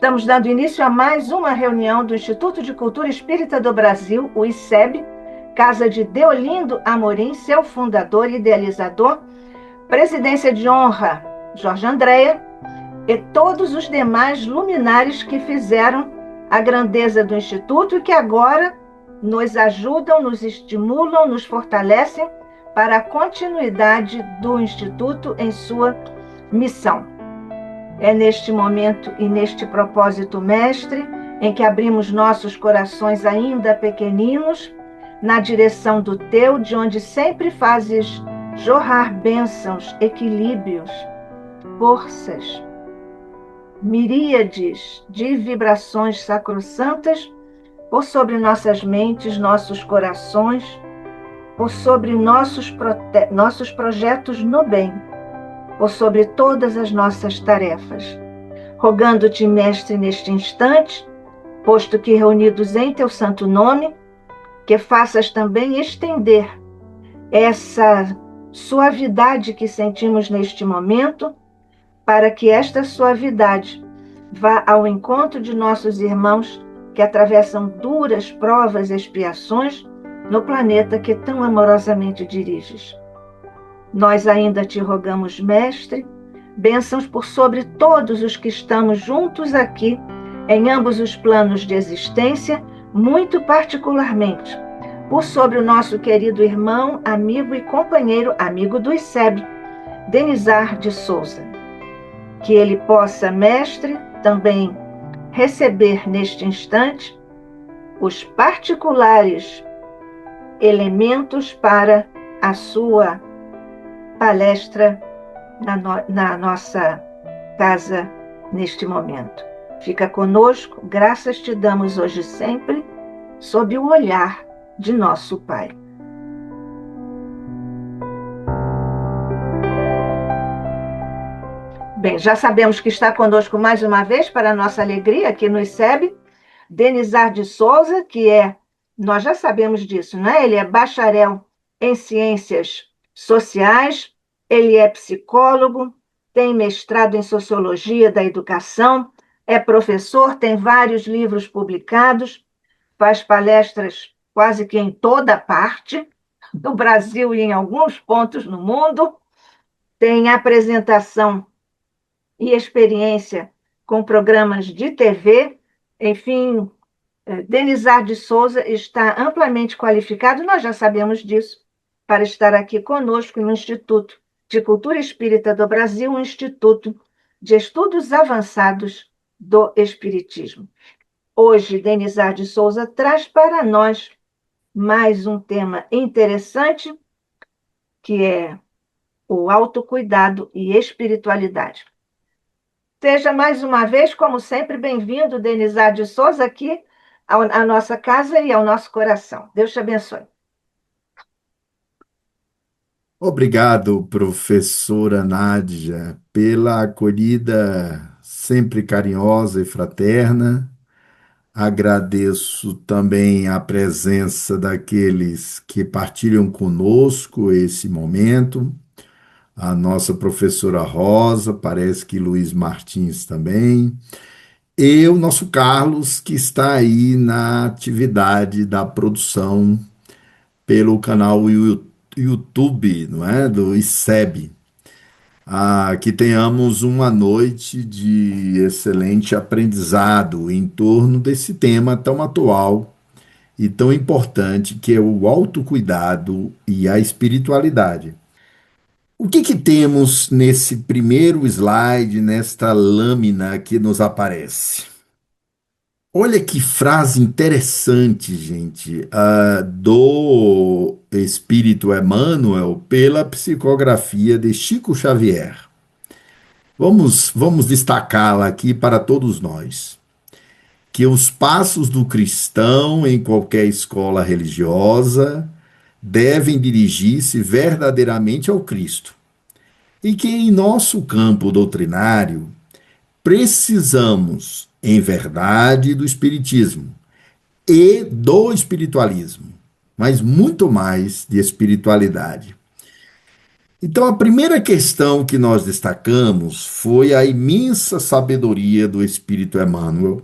Estamos dando início a mais uma reunião do Instituto de Cultura Espírita do Brasil, o ICEB, casa de Deolindo Amorim, seu fundador e idealizador, presidência de honra Jorge Andréa e todos os demais luminares que fizeram a grandeza do Instituto e que agora nos ajudam, nos estimulam, nos fortalecem para a continuidade do Instituto em sua missão. É neste momento e neste propósito, mestre, em que abrimos nossos corações ainda pequeninos, na direção do teu, de onde sempre fazes jorrar bênçãos, equilíbrios, forças, miríades de vibrações sacrossantas por sobre nossas mentes, nossos corações, por sobre nossos projetos no bem, por sobre todas as nossas tarefas. Rogando-te, mestre, neste instante, posto que reunidos em teu santo nome, que faças também estender essa suavidade que sentimos neste momento, para que esta suavidade vá ao encontro de nossos irmãos que atravessam duras provas e expiações no planeta que tão amorosamente diriges. Nós ainda te rogamos, mestre, bênçãos por sobre todos os que estamos juntos aqui, em ambos os planos de existência, muito particularmente, por sobre o nosso querido irmão, amigo e companheiro, amigo do ICEB, Denizar de Souza. Que ele possa, mestre, também receber neste instante os particulares elementos para a sua palestra na nossa casa neste momento. Fica conosco, graças te damos hoje e sempre, sob o olhar de nosso Pai. Bem, já sabemos que está conosco mais uma vez, para a nossa alegria, aqui no ICEB, Denizar de Souza, que nós já sabemos disso, né? Ele é bacharel em Ciências Sociais, ele é psicólogo, tem mestrado em Sociologia da Educação, é professor, tem vários livros publicados, faz palestras quase que em toda parte do Brasil e em alguns pontos no mundo, tem apresentação e experiência com programas de TV, enfim, Denizar de Souza está amplamente qualificado, nós já sabemos disso, para estar aqui conosco no Instituto de Cultura Espírita do Brasil, um Instituto de Estudos Avançados do Espiritismo. Hoje, Denizar de Souza traz para nós mais um tema interessante, que é o autocuidado e espiritualidade. Seja mais uma vez, como sempre, bem-vindo, Denizar de Souza, aqui à nossa casa e ao nosso coração. Deus te abençoe. Obrigado, professora Nádia, pela acolhida sempre carinhosa e fraterna. Agradeço também a presença daqueles que partilham conosco esse momento. A nossa professora Rosa, parece que Luiz Martins também. E o nosso Carlos, que está aí na atividade da produção pelo canal YouTube, não é? Do ICEB. Que tenhamos uma noite de excelente aprendizado em torno desse tema tão atual e tão importante que é o autocuidado e a espiritualidade. O que temos nesse primeiro slide, nesta lâmina que nos aparece? Olha que frase interessante, gente, do Espírito Emmanuel pela psicografia de Chico Xavier. Vamos destacá-la aqui para todos nós. Que os passos do cristão em qualquer escola religiosa devem dirigir-se verdadeiramente ao Cristo. E que em nosso campo doutrinário precisamos, em verdade, do Espiritismo e do espiritualismo, mas muito mais de espiritualidade. Então, a primeira questão que nós destacamos foi a imensa sabedoria do Espírito Emmanuel,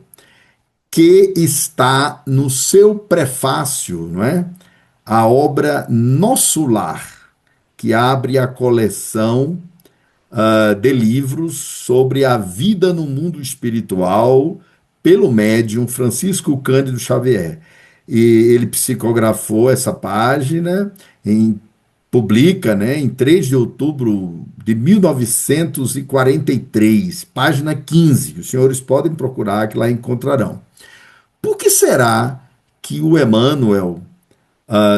que está no seu prefácio, não é? A obra Nosso Lar, que abre a coleção de livros sobre a vida no mundo espiritual pelo médium Francisco Cândido Xavier. E ele psicografou essa página, publica, né, em 3 de outubro de 1943, página 15. Os senhores podem procurar que lá encontrarão. Por que será que o Emmanuel,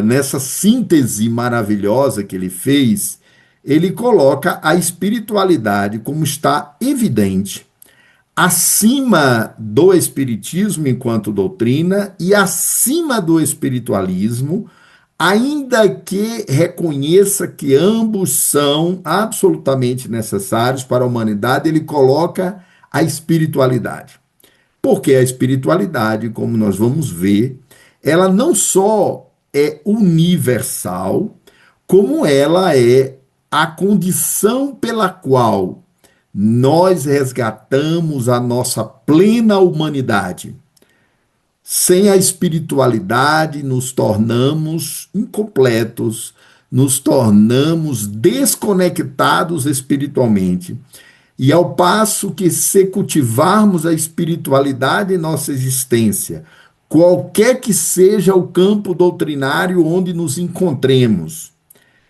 nessa síntese maravilhosa que ele fez, ele coloca a espiritualidade, como está evidente, acima do espiritismo enquanto doutrina e acima do espiritualismo, ainda que reconheça que ambos são absolutamente necessários para a humanidade, ele coloca a espiritualidade. Porque a espiritualidade, como nós vamos ver, ela não só é universal, como ela é a condição pela qual nós resgatamos a nossa plena humanidade. Sem a espiritualidade, nos tornamos incompletos, nos tornamos desconectados espiritualmente. E ao passo que, se cultivarmos a espiritualidade em nossa existência, qualquer que seja o campo doutrinário onde nos encontremos,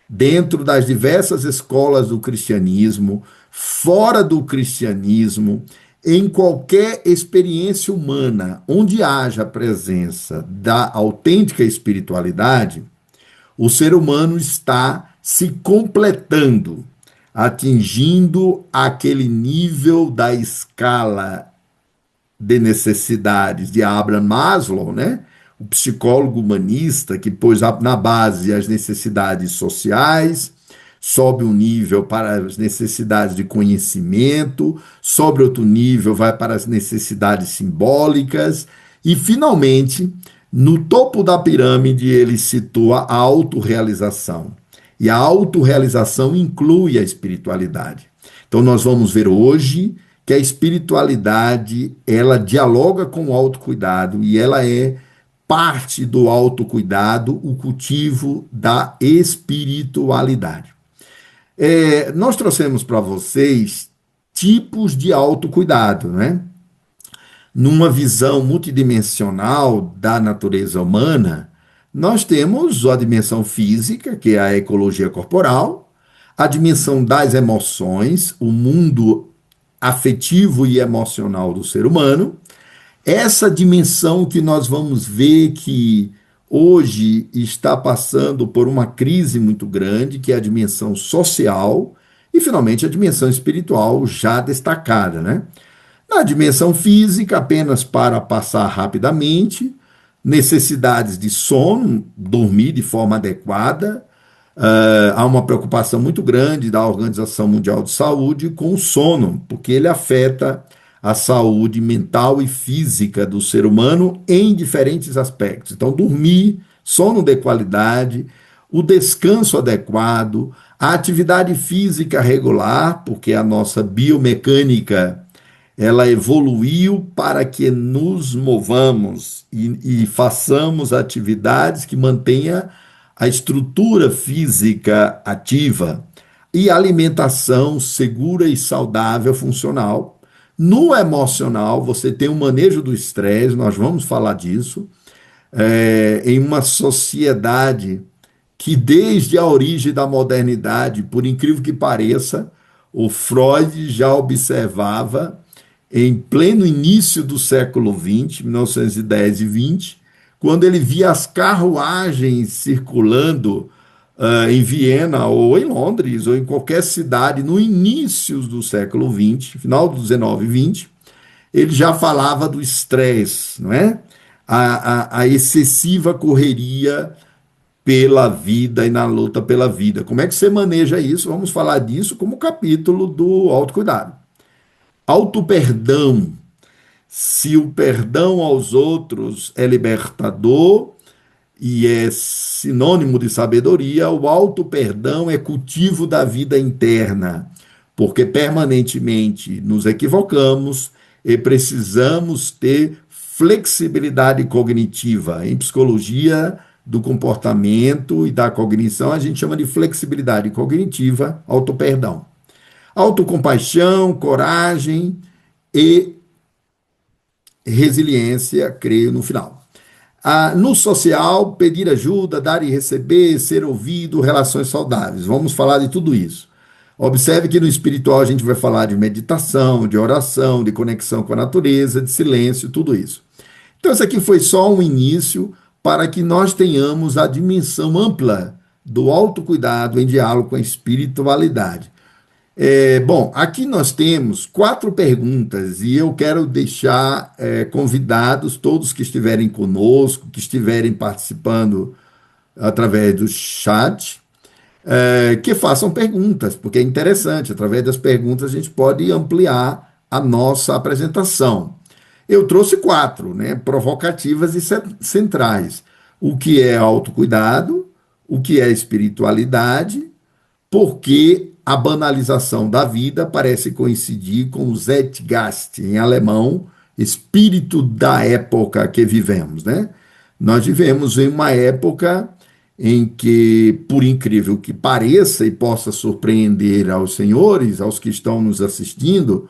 dentro das diversas escolas do cristianismo, fora do cristianismo, em qualquer experiência humana onde haja a presença da autêntica espiritualidade, o ser humano está se completando, atingindo aquele nível da escala de necessidades de Abraham Maslow, né? O psicólogo humanista que pôs na base as necessidades sociais, sobe um nível para as necessidades de conhecimento, sobe outro nível, vai para as necessidades simbólicas, e finalmente, no topo da pirâmide, ele situa a autorrealização. E a autorrealização inclui a espiritualidade. Então, nós vamos ver hoje que a espiritualidade, ela dialoga com o autocuidado e ela é parte do autocuidado, o cultivo da espiritualidade. Nós trouxemos para vocês tipos de autocuidado, né? Numa visão multidimensional da natureza humana, nós temos a dimensão física, que é a ecologia corporal, a dimensão das emoções, o mundo afetivo e emocional do ser humano, essa dimensão que nós vamos ver que hoje está passando por uma crise muito grande, que é a dimensão social, e finalmente a dimensão espiritual já destacada, né? Na dimensão física, apenas para passar rapidamente, necessidades de sono, dormir de forma adequada. Há uma preocupação muito grande da Organização Mundial de Saúde com o sono, porque ele afeta a saúde mental e física do ser humano em diferentes aspectos. Então, dormir, sono de qualidade, o descanso adequado, a atividade física regular, porque a nossa biomecânica ela evoluiu para que nos movamos e façamos atividades que mantenha a estrutura física ativa e alimentação segura e saudável, funcional. No emocional, você tem um manejo do estresse, nós vamos falar disso, em uma sociedade que desde a origem da modernidade, por incrível que pareça, o Freud já observava em pleno início do século XX, 1910 e 20, quando ele via as carruagens circulando em Viena ou em Londres ou em qualquer cidade no início do século XX, final do 19 e 20, ele já falava do estresse, não é? A excessiva correria pela vida e na luta pela vida. Como é que você maneja isso? Vamos falar disso como capítulo do autocuidado. Auto-perdão. Se o perdão aos outros é libertador e é sinônimo de sabedoria, o auto-perdão é cultivo da vida interna, porque permanentemente nos equivocamos e precisamos ter flexibilidade cognitiva. Em psicologia do comportamento e da cognição, a gente chama de flexibilidade cognitiva, auto-perdão. Autocompaixão, coragem e resiliência, creio no final. No social, pedir ajuda, dar e receber, ser ouvido, relações saudáveis. Vamos falar de tudo isso. Observe que no espiritual a gente vai falar de meditação, de oração, de conexão com a natureza, de silêncio, tudo isso. Então, isso aqui foi só um início para que nós tenhamos a dimensão ampla do autocuidado em diálogo com a espiritualidade. Bom, aqui nós temos 4 perguntas e eu quero deixar convidados, todos que estiverem conosco, que estiverem participando através do chat, que façam perguntas, porque é interessante, através das perguntas a gente pode ampliar a nossa apresentação. Eu trouxe 4, né, provocativas e centrais. O que é autocuidado, o que é espiritualidade, porque a banalização da vida parece coincidir com o Zeitgeist, em alemão, espírito da época que vivemos, né? Nós vivemos em uma época em que, por incrível que pareça e possa surpreender aos senhores, aos que estão nos assistindo,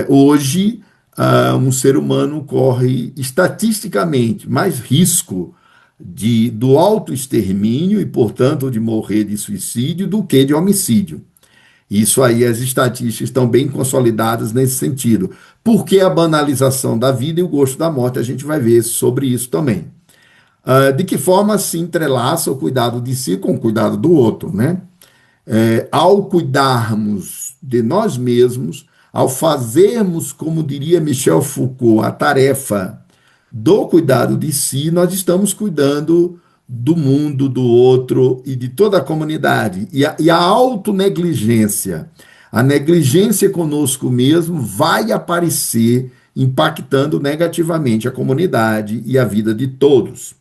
hoje um ser humano corre estatisticamente mais risco do autoextermínio e, portanto, de morrer de suicídio do que de homicídio. Isso aí, as estatísticas estão bem consolidadas nesse sentido. Porque a banalização da vida e o gosto da morte, a gente vai ver sobre isso também. De que forma se entrelaça o cuidado de si com o cuidado do outro, né? Ao cuidarmos de nós mesmos, ao fazermos, como diria Michel Foucault, a tarefa do cuidado de si, nós estamos cuidando do mundo, do outro e de toda a comunidade. E a autonegligência, a negligência conosco mesmo vai aparecer impactando negativamente a comunidade e a vida de todos.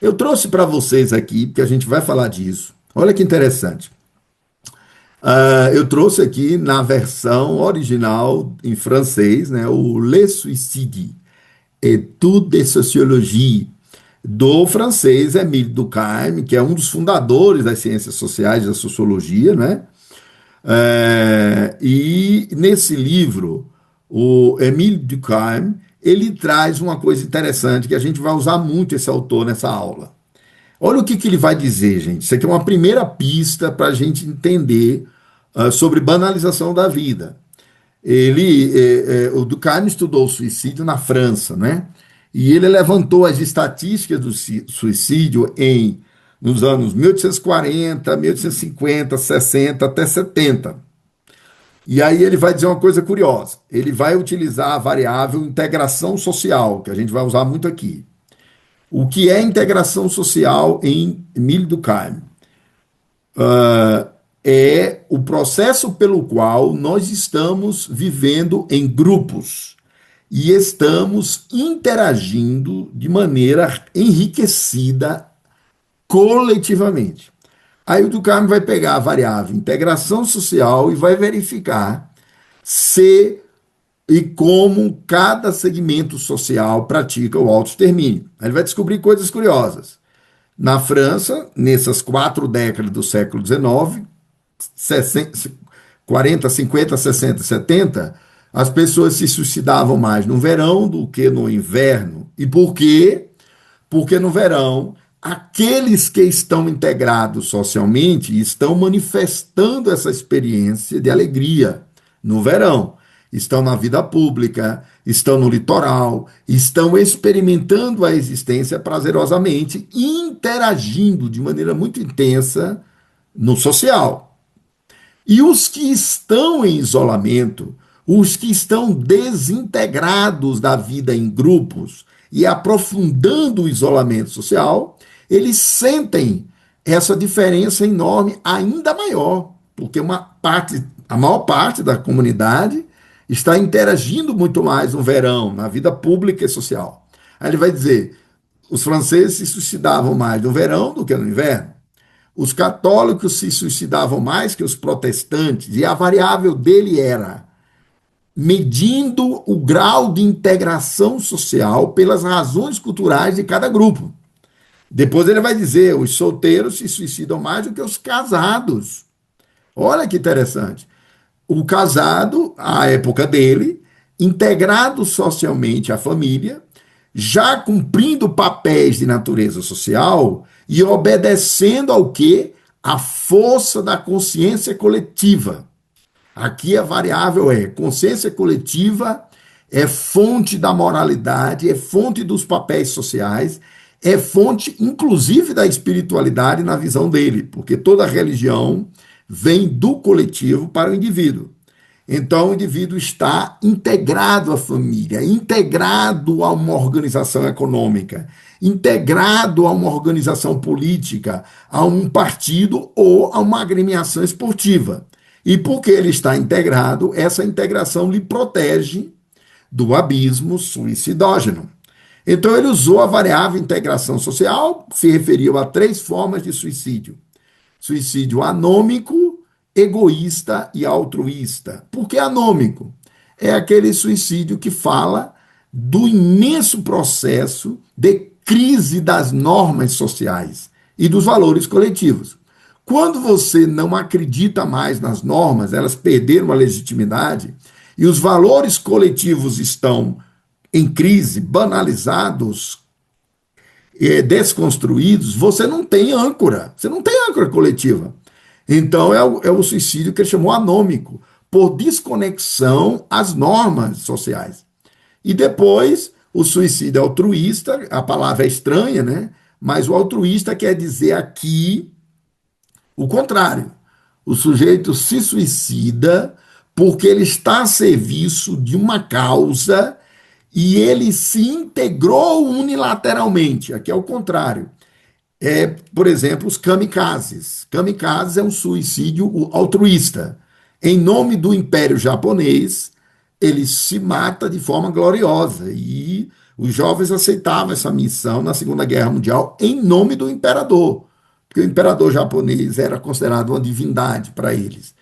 Eu trouxe para vocês aqui, porque a gente vai falar disso. Olha que interessante. Eu trouxe aqui na versão original em francês, né, o Le Suicide, Étude de Sociologie, do francês Émile Durkheim, que é um dos fundadores das ciências sociais da sociologia, né? E nesse livro, o Émile Durkheim, ele traz uma coisa interessante que a gente vai usar muito esse autor nessa aula. Olha o que ele vai dizer, gente. Isso aqui é uma primeira pista para a gente entender sobre banalização da vida. O Durkheim estudou o suicídio na França, né? E ele levantou as estatísticas do suicídio nos anos 1840, 1850, 60 até 70. E aí ele vai dizer uma coisa curiosa. Ele vai utilizar a variável integração social, que a gente vai usar muito aqui. O que é integração social em Émile Durkheim? É o processo pelo qual nós estamos vivendo em grupos e estamos interagindo de maneira enriquecida coletivamente. Aí o Durkheim vai pegar a variável integração social e vai verificar se e como cada segmento social pratica o autoextermínio. Ele vai descobrir coisas curiosas. Na França, nessas 4 décadas do século XIX, 40, 50, 60, 70, as pessoas se suicidavam mais no verão do que no inverno. E por quê? Porque no verão, aqueles que estão integrados socialmente estão manifestando essa experiência de alegria no verão. Estão na vida pública, estão no litoral, estão experimentando a existência prazerosamente, interagindo de maneira muito intensa no social. E os que estão em isolamento, os que estão desintegrados da vida em grupos e aprofundando o isolamento social, eles sentem essa diferença enorme ainda maior, porque a maior parte da comunidade está interagindo muito mais no verão, na vida pública e social. Aí ele vai dizer, os franceses se suicidavam mais no verão do que no inverno. Os católicos se suicidavam mais que os protestantes, e a variável dele era medindo o grau de integração social pelas razões culturais de cada grupo. Depois ele vai dizer: os solteiros se suicidam mais do que os casados. Olha que interessante. O casado, à época dele, integrado socialmente à família, já cumprindo papéis de natureza social e obedecendo ao quê? A força da consciência coletiva. Aqui a variável é consciência coletiva, é fonte da moralidade, é fonte dos papéis sociais, é fonte, inclusive, da espiritualidade na visão dele, porque toda religião vem do coletivo para o indivíduo. Então, o indivíduo está integrado à família, integrado a uma organização econômica, integrado a uma organização política, a um partido ou a uma agremiação esportiva. E porque ele está integrado, essa integração lhe protege do abismo suicidógeno. Então, ele usou a variável integração social, se referiu a 3 formas de suicídio: suicídio anômico, egoísta e altruísta. Por que anômico? É aquele suicídio que fala do imenso processo de crise das normas sociais e dos valores coletivos. Quando você não acredita mais nas normas, elas perderam a legitimidade e os valores coletivos estão em crise, banalizados, desconstruídos, você não tem âncora coletiva. Então é o suicídio que ele chamou anômico, por desconexão às normas sociais. E depois o suicídio altruísta, a palavra é estranha, né? Mas o altruísta quer dizer aqui o contrário. O sujeito se suicida porque ele está a serviço de uma causa e ele se integrou unilateralmente. Aqui é o contrário. Por exemplo, os kamikazes. Kamikazes é um suicídio altruísta. Em nome do Império Japonês, ele se mata de forma gloriosa. E os jovens aceitavam essa missão na Segunda Guerra Mundial em nome do imperador, porque o imperador japonês era considerado uma divindade para eles.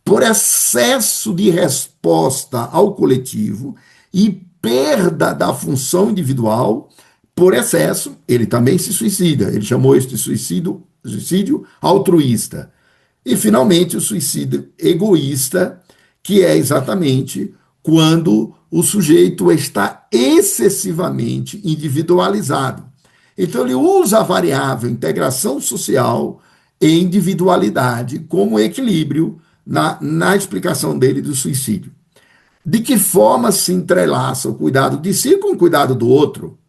Por excesso de resposta ao coletivo e perda da função individual, por excesso, ele também se suicida. Ele chamou isso de suicídio altruísta. E, finalmente, o suicídio egoísta, que é exatamente quando o sujeito está excessivamente individualizado. Então, ele usa a variável integração social e individualidade como equilíbrio na explicação dele do suicídio. De que forma se entrelaça o cuidado de si com o cuidado do outro?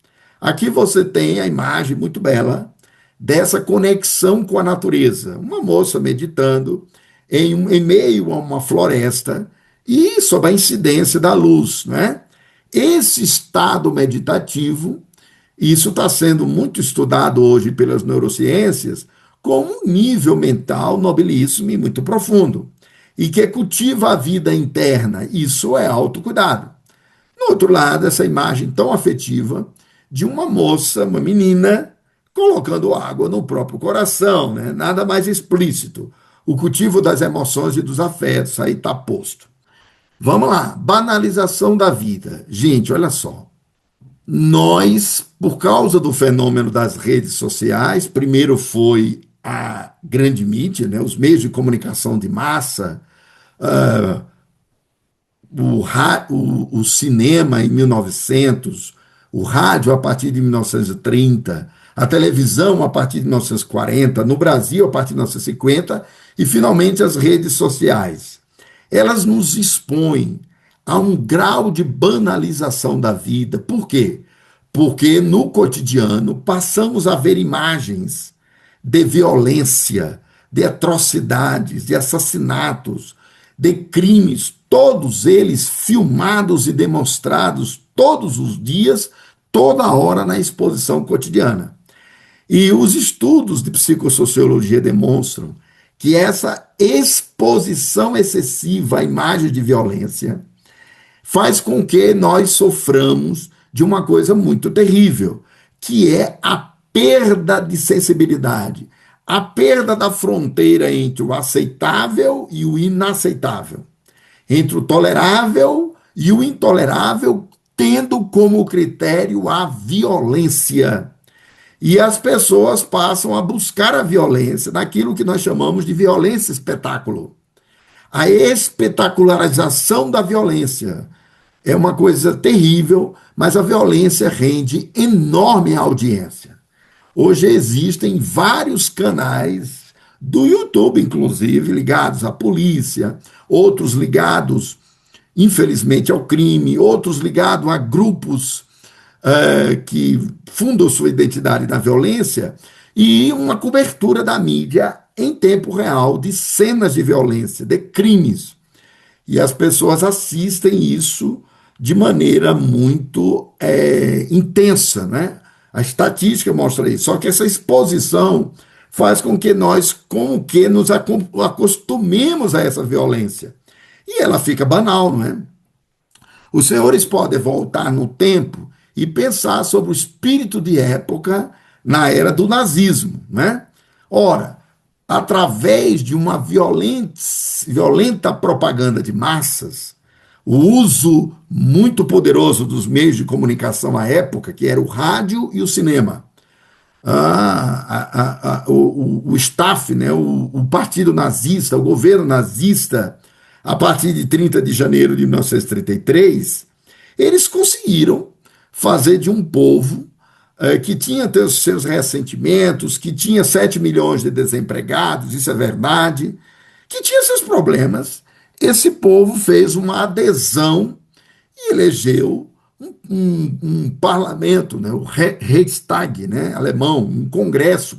Aqui você tem a imagem muito bela dessa conexão com a natureza. Uma moça meditando em meio a uma floresta e sob a incidência da luz, né? Esse estado meditativo, isso está sendo muito estudado hoje pelas neurociências, como um nível mental nobilíssimo e muito profundo, e que cultiva a vida interna. Isso é autocuidado. No outro lado, essa imagem tão afetiva de uma moça, uma menina, colocando água no próprio coração, né? Nada mais explícito. O cultivo das emoções e dos afetos, aí está posto. Vamos lá, banalização da vida. Gente, olha só. Nós, por causa do fenômeno das redes sociais, primeiro foi a grande mídia, né? Os meios de comunicação de massa, o cinema em 1900, o rádio a partir de 1930, a televisão a partir de 1940, no Brasil a partir de 1950 e, finalmente, as redes sociais. Elas nos expõem a um grau de banalização da vida. Por quê? Porque no cotidiano passamos a ver imagens de violência, de atrocidades, de assassinatos, de crimes, todos eles filmados e demonstrados todos os dias, toda hora na exposição cotidiana. E os estudos de psicossociologia demonstram que essa exposição excessiva à imagem de violência faz com que nós soframos de uma coisa muito terrível, que é a perda de sensibilidade, a perda da fronteira entre o aceitável e o inaceitável, entre o tolerável e o intolerável, tendo como critério a violência. E as pessoas passam a buscar a violência naquilo que nós chamamos de violência espetáculo. A espetacularização da violência é uma coisa terrível, mas a violência rende enorme audiência. Hoje existem vários canais do YouTube, inclusive, ligados à polícia, outros ligados, infelizmente, ao crime, outros ligados a grupos que fundam sua identidade na violência, e uma cobertura da mídia em tempo real de cenas de violência, de crimes. E as pessoas assistem isso de maneira muito intensa, né? A estatística mostra isso. Só que essa exposição faz com que nós, como que nos acostumemos a essa violência. E ela fica banal, não é? Os senhores podem voltar no tempo e pensar sobre o espírito de época na era do nazismo, né? Ora, através de uma violenta propaganda de massas, o uso muito poderoso dos meios de comunicação à época, que era o rádio e o cinema, o staff, né, o partido nazista, o governo nazista, a partir de 30 de janeiro de 1933, eles conseguiram fazer de um povo que tinha seus ressentimentos, que tinha 7 milhões de desempregados, isso é verdade, que tinha seus problemas. Esse povo fez uma adesão e elegeu um parlamento, né, o Reichstag, né, alemão, um congresso,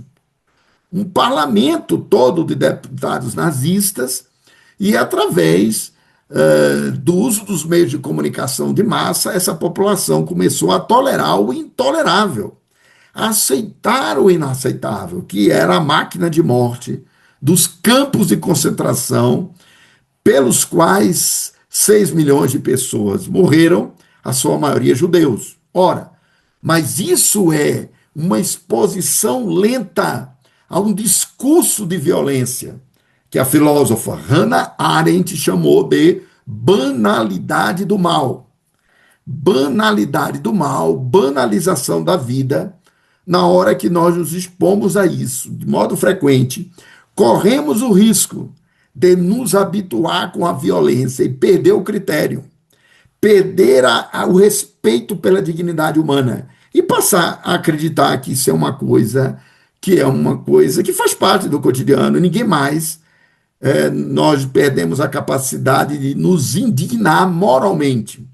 um parlamento todo de deputados nazistas, e através do uso dos meios de comunicação de massa, essa população começou a tolerar o intolerável, a aceitar o inaceitável, que era a máquina de morte dos campos de concentração, pelos quais 6 milhões de pessoas morreram, a sua maioria judeus. Ora, mas isso é uma exposição lenta a um discurso de violência, que a filósofa Hannah Arendt chamou de banalidade do mal. Banalidade do mal, banalização da vida. Na hora que nós nos expomos a isso, de modo frequente, corremos o risco de nos habituar com a violência e perder o critério, perder o respeito pela dignidade humana e passar a acreditar que isso é uma coisa que faz parte do cotidiano, ninguém mais. Nós perdemos a capacidade de nos indignar moralmente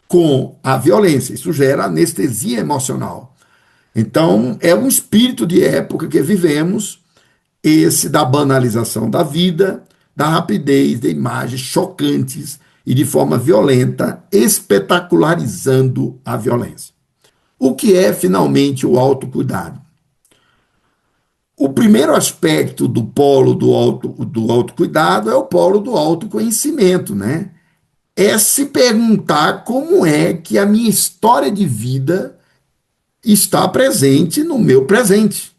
com a violência. Isso gera anestesia emocional. Então, é um espírito de época que vivemos, esse da banalização da vida, da rapidez de imagens chocantes e de forma violenta, espetacularizando a violência. O que é, finalmente, o autocuidado? O primeiro aspecto do polo do autocuidado é o polo do autoconhecimento, né? É se perguntar como é que a minha história de vida está presente no meu presente.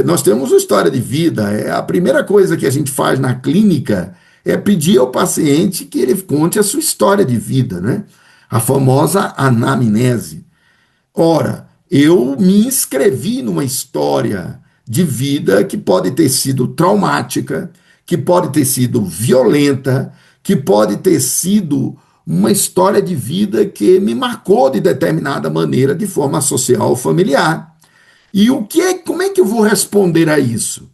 Nós temos uma história de vida. A primeira coisa que a gente faz na clínica é pedir ao paciente que ele conte a sua história de vida, né? A famosa anamnese. Ora, eu me inscrevi numa história de vida que pode ter sido traumática, que pode ter sido violenta, que pode ter sido uma história de vida que me marcou de determinada maneira, de forma social ou familiar. E como é que eu vou responder a isso?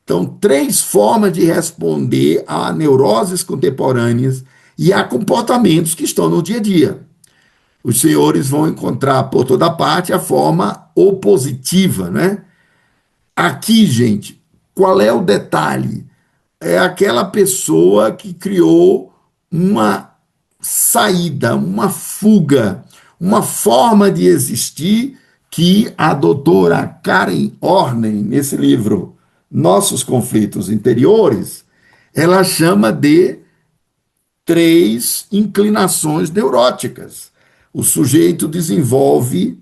Então, 3 formas de responder a neuroses contemporâneas e a comportamentos que estão no dia a dia. Os senhores vão encontrar por toda parte a forma opositiva, né? Aqui, gente, qual é o detalhe? É aquela pessoa que criou uma saída, uma fuga, uma forma de existir que a doutora Karen Horney, nesse livro Nossos Conflitos Interiores, ela chama de 3 inclinações neuróticas. O sujeito desenvolve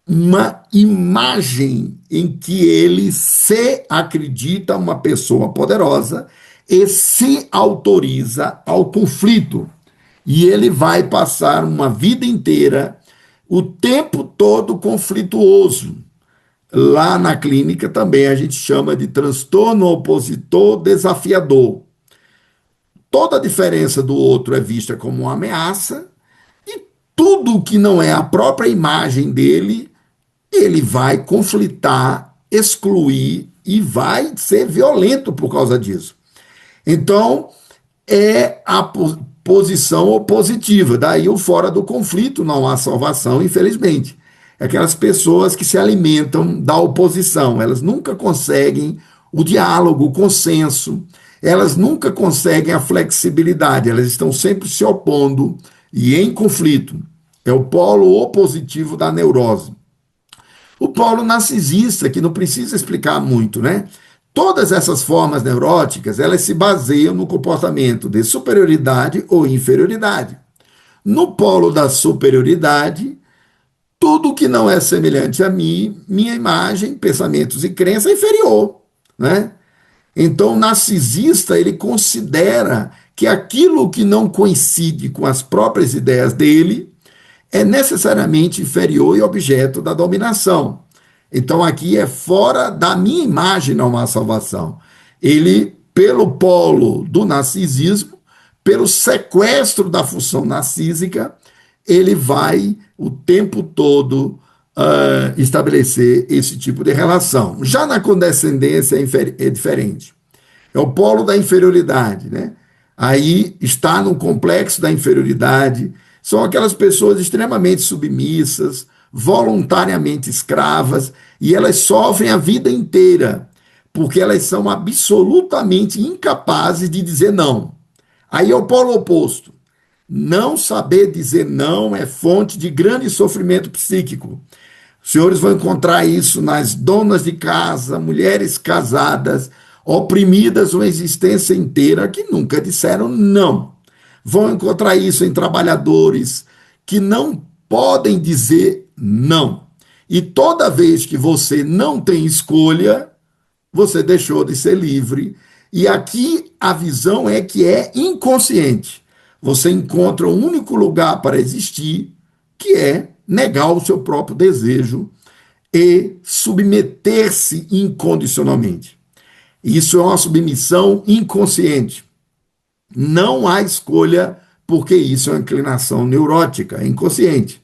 uma imagem em que ele se acredita uma pessoa poderosa e se autoriza ao conflito. E ele vai passar uma vida inteira, o tempo todo conflituoso. Lá na clínica também a gente chama de transtorno opositor desafiador. Toda a diferença do outro é vista como uma ameaça, e tudo que não é a própria imagem dele, ele vai conflitar, excluir e vai ser violento por causa disso. Então, é a posição opositiva. Daí o fora do conflito não há salvação, infelizmente. Aquelas pessoas que se alimentam da oposição, elas nunca conseguem o diálogo, o consenso, elas nunca conseguem a flexibilidade, elas estão sempre se opondo e em conflito. É o polo opositivo da neurose. O polo narcisista, que não precisa explicar muito, né? Todas essas formas neuróticas, elas se baseiam no comportamento de superioridade ou inferioridade. No polo da superioridade, tudo que não é semelhante a mim, minha imagem, pensamentos e crença é inferior, né? Então, o narcisista, ele considera que aquilo que não coincide com as próprias ideias dele é necessariamente inferior e objeto da dominação. Então, aqui é fora da minha imagem não há salvação. Ele, pelo polo do narcisismo, pelo sequestro da função narcísica, ele vai o tempo todo estabelecer esse tipo de relação. Já na condescendência é diferente. É o polo da inferioridade, né? Aí está no complexo da inferioridade. São aquelas pessoas extremamente submissas, voluntariamente escravas, e elas sofrem a vida inteira, porque elas são absolutamente incapazes de dizer não. Aí é o polo oposto. Não saber dizer não é fonte de grande sofrimento psíquico. Os senhores vão encontrar isso nas donas de casa, mulheres casadas, oprimidas uma existência inteira que nunca disseram não. Vão encontrar isso em trabalhadores que não podem dizer não. E toda vez que você não tem escolha, você deixou de ser livre. E aqui a visão é que é inconsciente. Você encontra um único lugar para existir, que é negar o seu próprio desejo e submeter-se incondicionalmente. Isso é uma submissão inconsciente. Não há escolha, porque isso é uma inclinação neurótica, é inconsciente.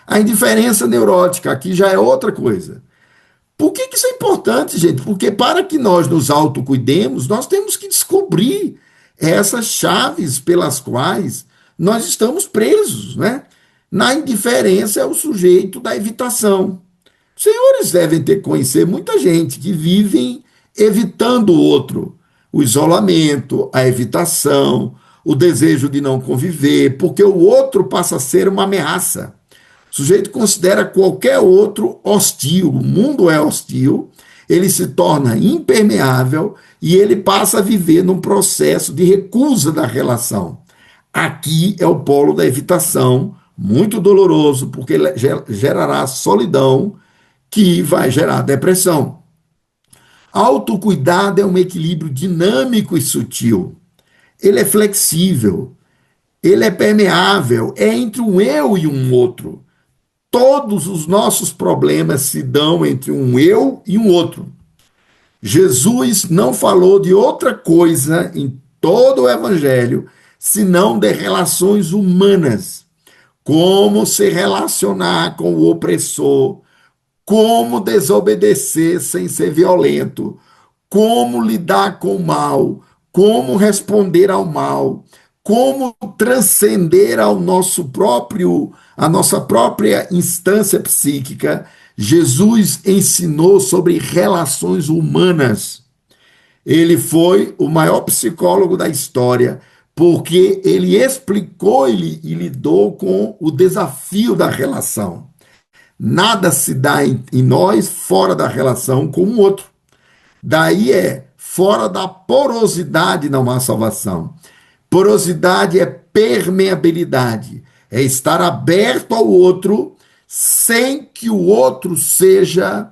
A indiferença neurótica aqui já é outra coisa. Por que isso é importante, gente? Porque para que nós nos autocuidemos, nós temos que descobrir essas chaves pelas quais nós estamos presos, né? Na indiferença é o sujeito da evitação. Os senhores devem ter que conhecer muita gente que vivem evitando o outro, o isolamento, a evitação, o desejo de não conviver, porque o outro passa a ser uma ameaça. O sujeito considera qualquer outro hostil, o mundo é hostil, ele se torna impermeável e ele passa a viver num processo de recusa da relação. Aqui é o polo da evitação, muito doloroso, porque ele gerará solidão, que vai gerar depressão. Autocuidado é um equilíbrio dinâmico e sutil. Ele é flexível, ele é permeável, é entre um eu e um outro. Todos os nossos problemas se dão entre um eu e um outro. Jesus não falou de outra coisa em todo o Evangelho, senão de relações humanas. Como se relacionar com o opressor, como desobedecer sem ser violento, como lidar com o mal, como responder ao mal, como transcender ao nosso próprio, a nossa própria instância psíquica. Jesus ensinou sobre relações humanas. Ele foi o maior psicólogo da história, porque ele explicou e lidou com o desafio da relação. Nada se dá em nós fora da relação com o outro. Daí fora da porosidade não há salvação. Porosidade é permeabilidade, é estar aberto ao outro sem que o outro seja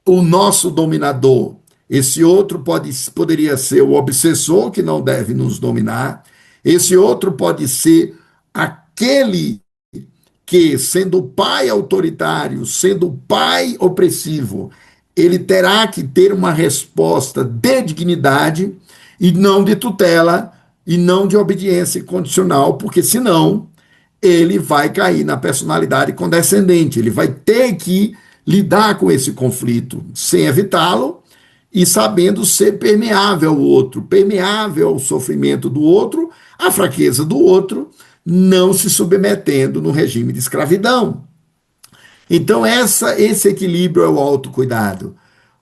o nosso dominador. Esse outro poderia ser o obsessor que não deve nos dominar. Esse outro pode ser aquele que, sendo pai autoritário, sendo pai opressivo, ele terá que ter uma resposta de dignidade e não de tutela e não de obediência condicional, porque senão ele vai cair na personalidade condescendente, ele vai ter que lidar com esse conflito sem evitá-lo e sabendo ser permeável ao outro, permeável ao sofrimento do outro, à fraqueza do outro, não se submetendo no regime de escravidão. Então, esse equilíbrio é o autocuidado.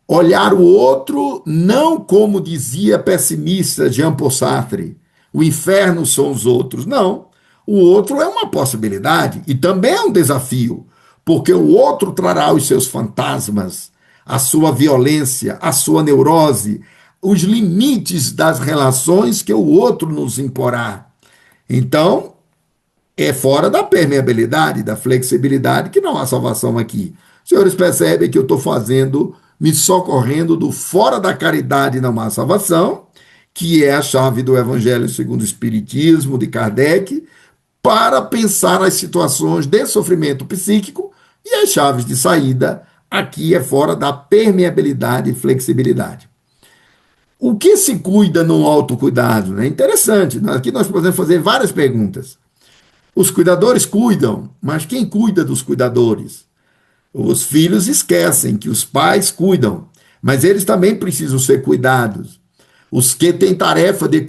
Olhar o outro não como dizia pessimista Jean Paul Sartre, o inferno são os outros. Não. O outro é uma possibilidade e também é um desafio, porque o outro trará os seus fantasmas, a sua violência, a sua neurose, os limites das relações que o outro nos imporá. Então, é fora da permeabilidade, da flexibilidade, que não há salvação aqui. Os senhores percebem que eu estou me socorrendo do fora da caridade não há salvação, que é a chave do Evangelho segundo o Espiritismo, de Kardec, para pensar as situações de sofrimento psíquico e as chaves de saída aqui é fora da permeabilidade e flexibilidade. O que se cuida no autocuidado? É interessante. Aqui nós podemos fazer várias perguntas. Os cuidadores cuidam, mas quem cuida dos cuidadores? Os filhos esquecem que os pais cuidam, mas eles também precisam ser cuidados. Os que têm tarefa de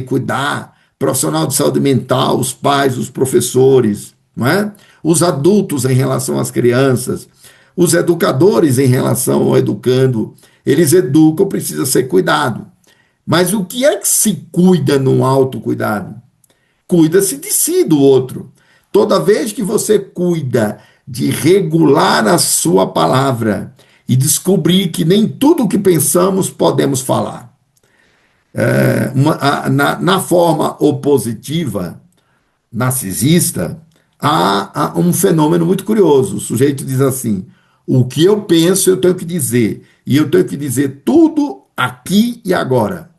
cuidar, profissional de saúde mental, os pais, os professores, não é? Os adultos em relação às crianças, os educadores em relação ao educando, eles educam, precisa ser cuidado. Mas o que é que se cuida no autocuidado? Cuida-se de si, do outro. Toda vez que você cuida de regular a sua palavra e descobrir que nem tudo o que pensamos podemos falar. Na forma opositiva, narcisista, há um fenômeno muito curioso. O sujeito diz assim: o que eu penso eu tenho que dizer, e eu tenho que dizer tudo aqui e agora.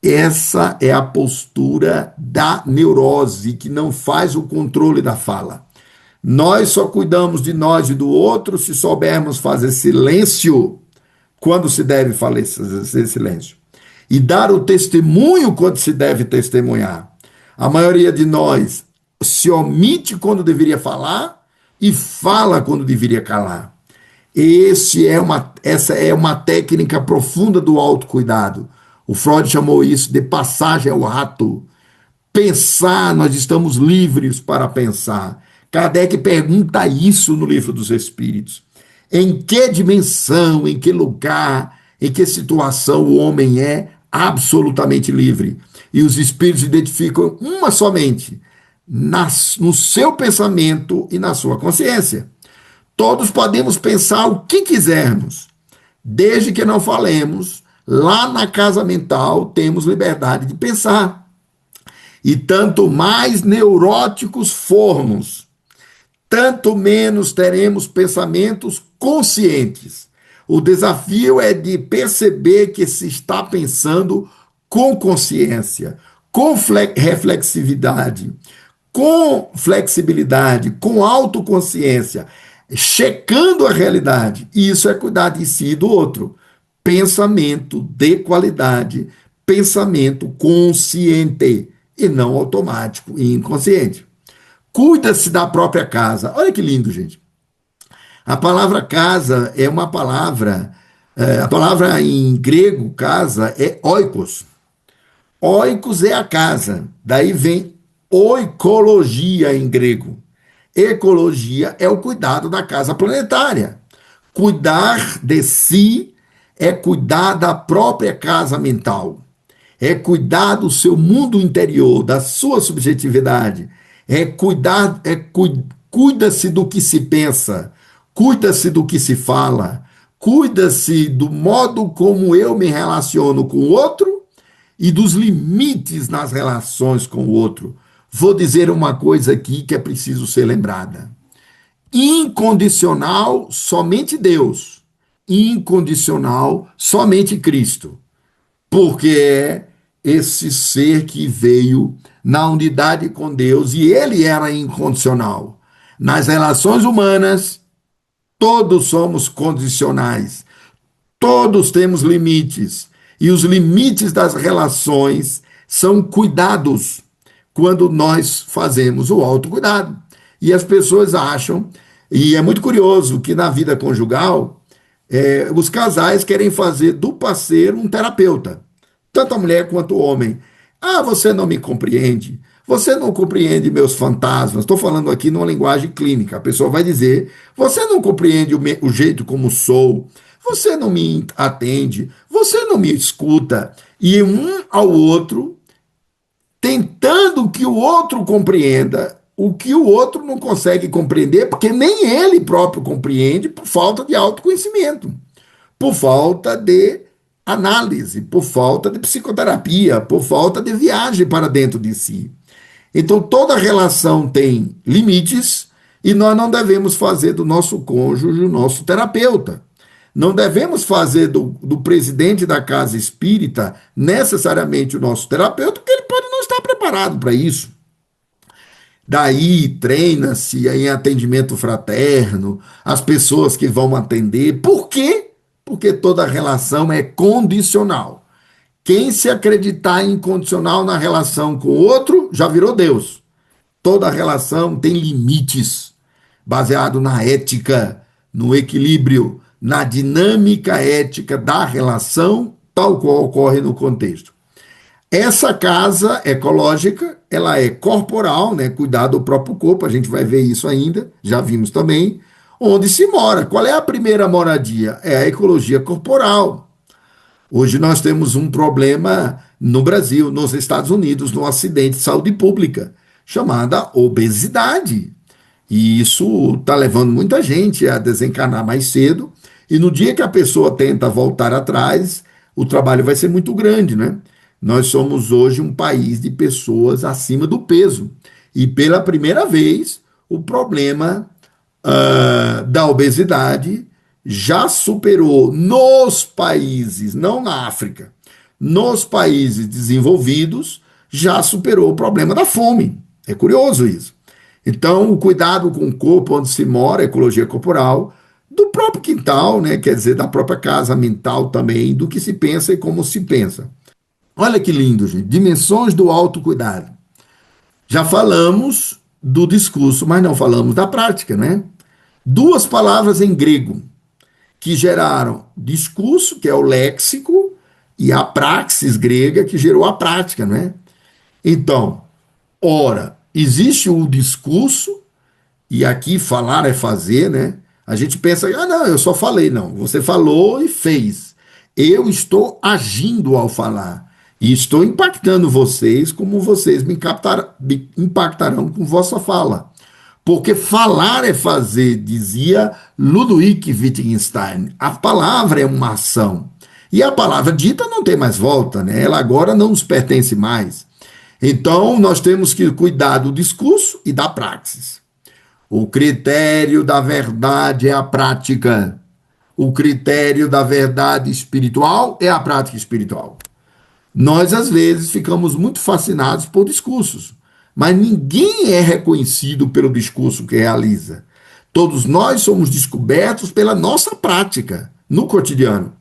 Essa é a postura da neurose, que não faz o controle da fala. Nós só cuidamos de nós e do outro se soubermos fazer silêncio quando se deve fazer silêncio. E dar o testemunho quando se deve testemunhar. A maioria de nós se omite quando deveria falar e fala quando deveria calar. Essa é uma técnica profunda do autocuidado. O Freud chamou isso de passagem ao ato. Pensar, nós estamos livres para pensar. Kardec pergunta isso no Livro dos Espíritos. Em que dimensão, em que lugar, em que situação o homem é absolutamente livre? E os Espíritos identificam uma somente, no seu pensamento e na sua consciência. Todos podemos pensar o que quisermos, desde que não falemos. Lá na casa mental temos liberdade de pensar. E tanto mais neuróticos formos, tanto menos teremos pensamentos conscientes. O desafio é de perceber que se está pensando com consciência, com reflexividade, com flexibilidade, com autoconsciência, checando a realidade. E isso é cuidar de si e do outro. Pensamento de qualidade, pensamento consciente e não automático e inconsciente. Cuida-se da própria casa. Olha que lindo, gente. A palavra casa é uma palavra, a palavra em grego, casa, é oikos. Oikos é a casa. Daí vem oikologia em grego. Ecologia é o cuidado da casa planetária. Cuidar de si é cuidar da própria casa mental, é cuidar do seu mundo interior, da sua subjetividade, cuida-se do que se pensa, cuida-se do que se fala, cuida-se do modo como eu me relaciono com o outro e dos limites nas relações com o outro. Vou dizer uma coisa aqui que é preciso ser lembrada. Incondicional, somente Deus. Incondicional, somente Cristo. Porque é esse ser que veio na unidade com Deus e ele era incondicional. Nas relações humanas, todos somos condicionais, todos temos limites, e os limites das relações são cuidados quando nós fazemos o autocuidado. E as pessoas acham, e é muito curioso que na vida conjugal, os casais querem fazer do parceiro um terapeuta, tanto a mulher quanto o homem. Ah, você não me compreende, você não compreende meus fantasmas. Estou falando aqui numa linguagem clínica. A pessoa vai dizer: você não compreende o jeito como sou, você não me atende, você não me escuta. E um ao outro, tentando que o outro compreenda o que o outro não consegue compreender, porque nem ele próprio compreende por falta de autoconhecimento, por falta de análise, por falta de psicoterapia, por falta de viagem para dentro de si. Então, toda relação tem limites e nós não devemos fazer do nosso cônjuge o nosso terapeuta. Não devemos fazer do presidente da casa espírita necessariamente o nosso terapeuta, porque ele pode não estar preparado para isso. Daí treina-se em atendimento fraterno, as pessoas que vão atender. Por quê? Porque toda relação é condicional. Quem se acreditar incondicional na relação com o outro já virou Deus. Toda relação tem limites, baseado na ética, no equilíbrio, na dinâmica ética da relação, tal qual ocorre no contexto. Essa casa ecológica, ela é corporal, né? Cuidar do próprio corpo, a gente vai ver isso ainda, já vimos também. Onde se mora? Qual é a primeira moradia? É a ecologia corporal. Hoje nós temos um problema no Brasil, nos Estados Unidos, no acidente de saúde pública, chamada obesidade. E isso está levando muita gente a desencarnar mais cedo. E no dia que a pessoa tenta voltar atrás, o trabalho vai ser muito grande, né? Nós somos hoje um país de pessoas acima do peso. E pela primeira vez, o problema da obesidade já superou nos países, não na África, nos países desenvolvidos, já superou o problema da fome. É curioso isso. Então, o cuidado com o corpo onde se mora, a ecologia corporal, do próprio quintal, né, quer dizer, da própria casa mental também, do que se pensa e como se pensa. Olha que lindo, gente. Dimensões do autocuidado. Já falamos do discurso, mas não falamos da prática, né? Duas palavras em grego que geraram discurso, que é o léxico, e a praxis grega, que gerou a prática, né? Então, ora, existe o discurso, e aqui falar é fazer, né? A gente pensa, ah, não, eu só falei. Não, você falou e fez. Eu estou agindo ao falar. E estou impactando vocês como vocês me impactarão com vossa fala. Porque falar é fazer, dizia Ludwig Wittgenstein. A palavra é uma ação. E a palavra dita não tem mais volta, né? Ela agora não nos pertence mais. Então, nós temos que cuidar do discurso e da praxis. O critério da verdade é a prática. O critério da verdade espiritual é a prática espiritual. Nós, às vezes, ficamos muito fascinados por discursos, mas ninguém é reconhecido pelo discurso que realiza. Todos nós somos descobertos pela nossa prática no cotidiano.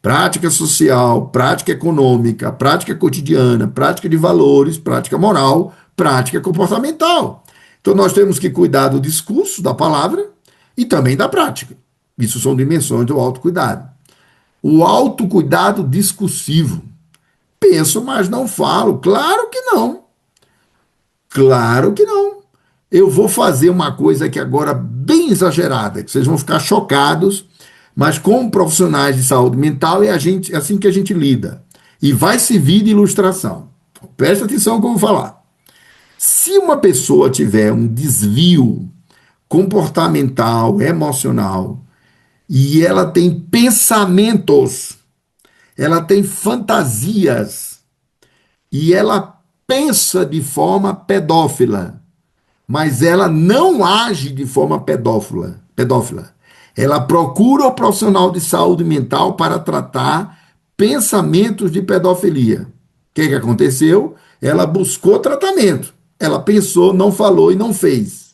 Prática social, prática econômica, prática cotidiana, prática de valores, prática moral, prática comportamental. Então nós temos que cuidar do discurso, da palavra e também da prática. Isso são dimensões do autocuidado. O autocuidado discursivo. Penso, mas não falo. Claro que não. Claro que não. Eu vou fazer uma coisa aqui agora bem exagerada, que vocês vão ficar chocados, mas como profissionais de saúde mental é assim que a gente lida. E vai servir de ilustração. Presta atenção no que eu vou falar. Se uma pessoa tiver um desvio comportamental, emocional, e ela tem pensamentos, ela tem fantasias, e ela pensa de forma pedófila, mas ela não age de forma pedófila. Ela procura o profissional de saúde mental para tratar pensamentos de pedofilia. O que aconteceu? Ela buscou tratamento. Ela pensou, não falou e não fez.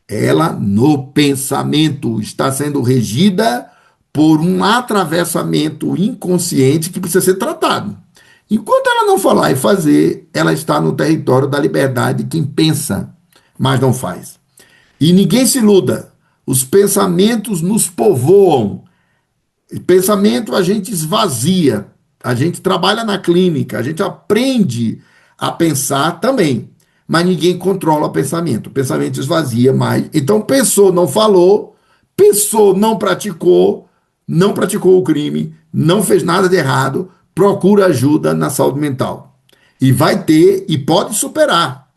Ela, no pensamento, está sendo regida por um atravessamento inconsciente que precisa ser tratado. Enquanto ela não falar e fazer, ela está no território da liberdade de quem pensa, mas não faz. E ninguém se iluda. Os pensamentos nos povoam. Pensamento a gente esvazia. A gente trabalha na clínica, a gente aprende a pensar também. Mas ninguém controla o pensamento. O pensamento esvazia mais. Então pensou, não falou, pensou, não praticou o crime, não fez nada de errado, procura ajuda na saúde mental. E vai ter e pode superar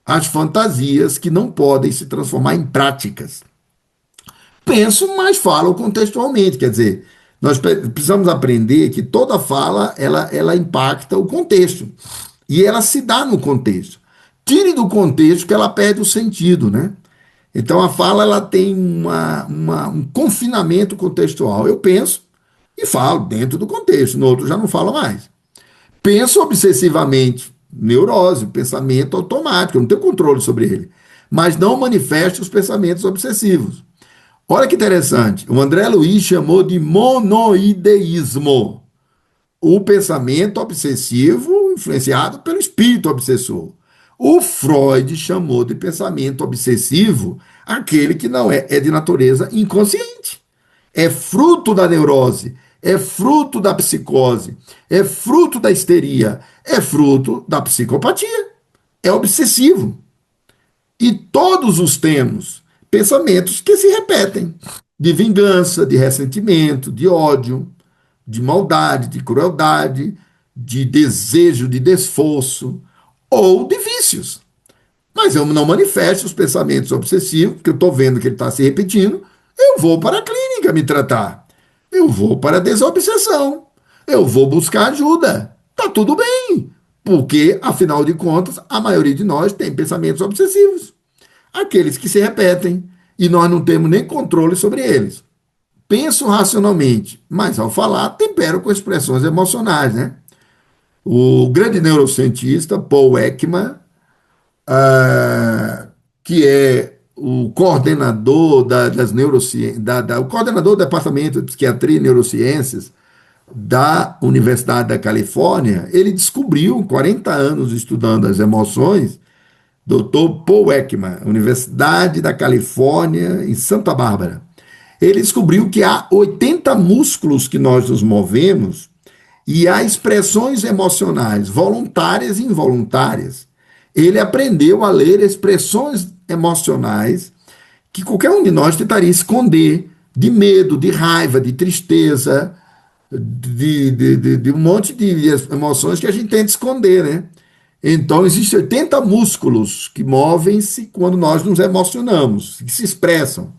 as fantasias que não podem se transformar em práticas. Penso, mas falo contextualmente, quer dizer, nós precisamos aprender que toda fala ela impacta o contexto e ela se dá no contexto. Tire do contexto que ela perde o sentido, né? Então a fala ela tem um confinamento contextual. Eu penso e falo dentro do contexto, no outro já não falo mais. Penso obsessivamente, neurose, pensamento automático, eu não tenho controle sobre ele, mas não manifesto os pensamentos obsessivos. Olha que interessante, o André Luiz chamou de monoideísmo, o pensamento obsessivo influenciado pelo espírito obsessor. O Freud chamou de pensamento obsessivo aquele que não é de natureza inconsciente. É fruto da neurose, é fruto da psicose, é fruto da histeria, é fruto da psicopatia. É obsessivo. E todos os temos pensamentos que se repetem, de vingança, de ressentimento, de ódio, de maldade, de crueldade, de desejo de desforço ou de vícios. Mas eu não manifesto os pensamentos obsessivos, porque eu estou vendo que ele está se repetindo, eu vou para a clínica me tratar. Eu vou para a desobsessão. Eu vou buscar ajuda. Tá tudo bem, porque, afinal de contas, a maioria de nós tem pensamentos obsessivos. Aqueles que se repetem e nós não temos nem controle sobre eles. Penso racionalmente, mas ao falar, tempero com expressões emocionais, né? O grande neurocientista Paul Ekman, que é o coordenador das neurociências, o coordenador do Departamento de Psiquiatria e Neurociências da Universidade da Califórnia, ele descobriu, 40 anos estudando as emoções, Dr. Paul Ekman, Universidade da Califórnia, em Santa Bárbara. Ele descobriu que há 80 músculos que nós nos movemos e há expressões emocionais voluntárias e involuntárias. Ele aprendeu a ler expressões emocionais que qualquer um de nós tentaria esconder, de medo, de raiva, de tristeza, de um monte de emoções que a gente tenta esconder, né? Então, existem 80 músculos que movem-se quando nós nos emocionamos, que se expressam.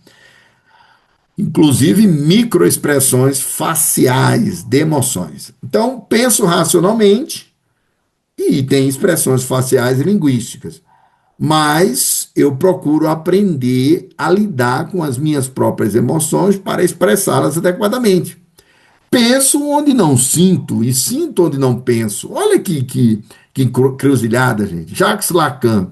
Inclusive microexpressões faciais de emoções. Então, penso racionalmente e tem expressões faciais e linguísticas. Mas eu procuro aprender a lidar com as minhas próprias emoções para expressá-las adequadamente. Penso onde não sinto e sinto onde não penso. Olha que encruzilhada, gente. Jacques Lacan,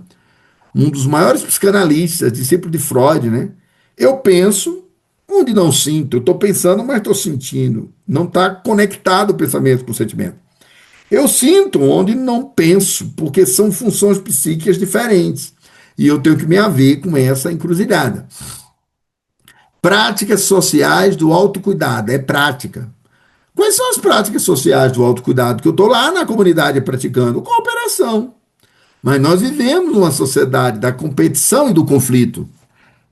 um dos maiores psicanalistas, discípulo de Freud, né? Eu penso onde não sinto. Eu estou pensando, mas estou sentindo. Não está conectado o pensamento com o sentimento. Eu sinto onde não penso, porque são funções psíquicas diferentes. E eu tenho que me haver com essa encruzilhada. Práticas sociais do autocuidado. É prática. Quais são as práticas sociais do autocuidado que eu estou lá na comunidade praticando? Cooperação. Mas nós vivemos numa sociedade da competição e do conflito.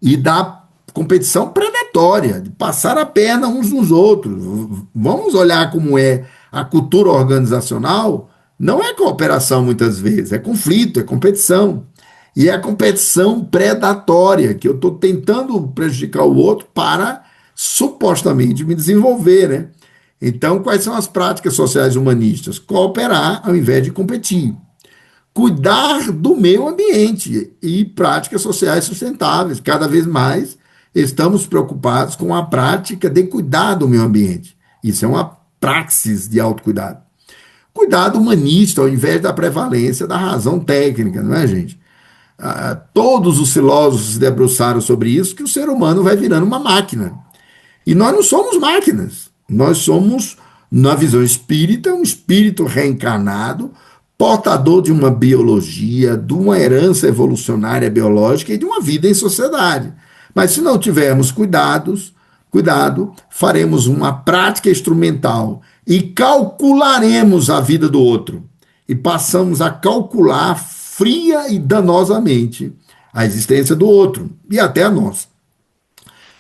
E da competição predatória, de passar a perna uns nos outros. Vamos olhar como é a cultura organizacional. Não é cooperação muitas vezes, é conflito, é competição. E é a competição predatória, que eu estou tentando prejudicar o outro para supostamente me desenvolver, né? Então, quais são as práticas sociais humanistas? Cooperar ao invés de competir. cuidar do meio ambiente e práticas sociais sustentáveis. Cada vez mais estamos preocupados com a prática de cuidar do meio ambiente. Isso é uma praxis de autocuidado. Cuidado humanista, ao invés da prevalência da razão técnica, não é, gente? Todos os filósofos se debruçaram sobre isso, que o ser humano vai virando uma máquina. E nós não somos máquinas. Nós somos, na visão espírita, um espírito reencarnado, portador de uma biologia, de uma herança evolucionária biológica e de uma vida em sociedade. Mas se não tivermos cuidado, faremos uma prática instrumental e calcularemos a vida do outro. E passamos a calcular fria e danosamente a existência do outro e até a nossa.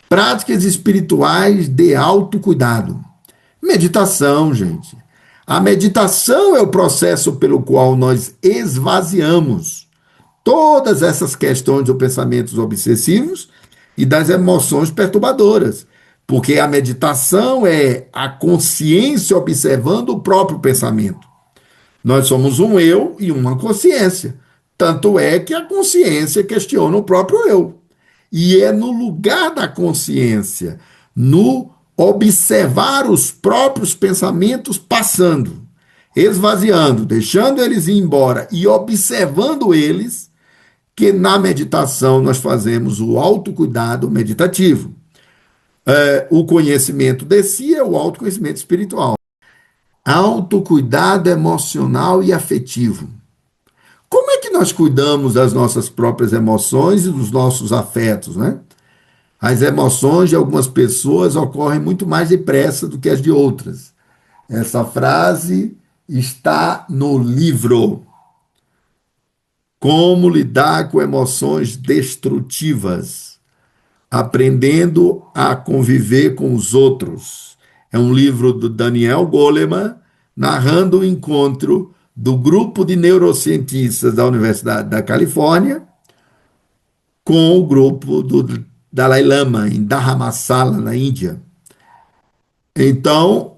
Práticas espirituais de autocuidado. Meditação, gente. A meditação é o processo pelo qual nós esvaziamos todas essas questões dos pensamentos obsessivos e das emoções perturbadoras. Porque a meditação é a consciência observando o próprio pensamento. Nós somos um eu e uma consciência. Tanto é que a consciência questiona o próprio eu. E é no lugar da consciência, no observar os próprios pensamentos passando, esvaziando, deixando eles ir embora e observando eles, que na meditação nós fazemos o autocuidado meditativo. O conhecimento de si é o autoconhecimento espiritual. Autocuidado emocional e afetivo. Como é que nós cuidamos das nossas próprias emoções e dos nossos afetos, né? As emoções de algumas pessoas ocorrem muito mais depressa do que as de outras. Essa frase está no livro Como Lidar com Emoções Destrutivas, Aprendendo a Conviver com os Outros. É um livro do Daniel Goleman, narrando o encontro do grupo de neurocientistas da Universidade da Califórnia com o grupo do Dalai Lama, em Dharamsala, na Índia. Então,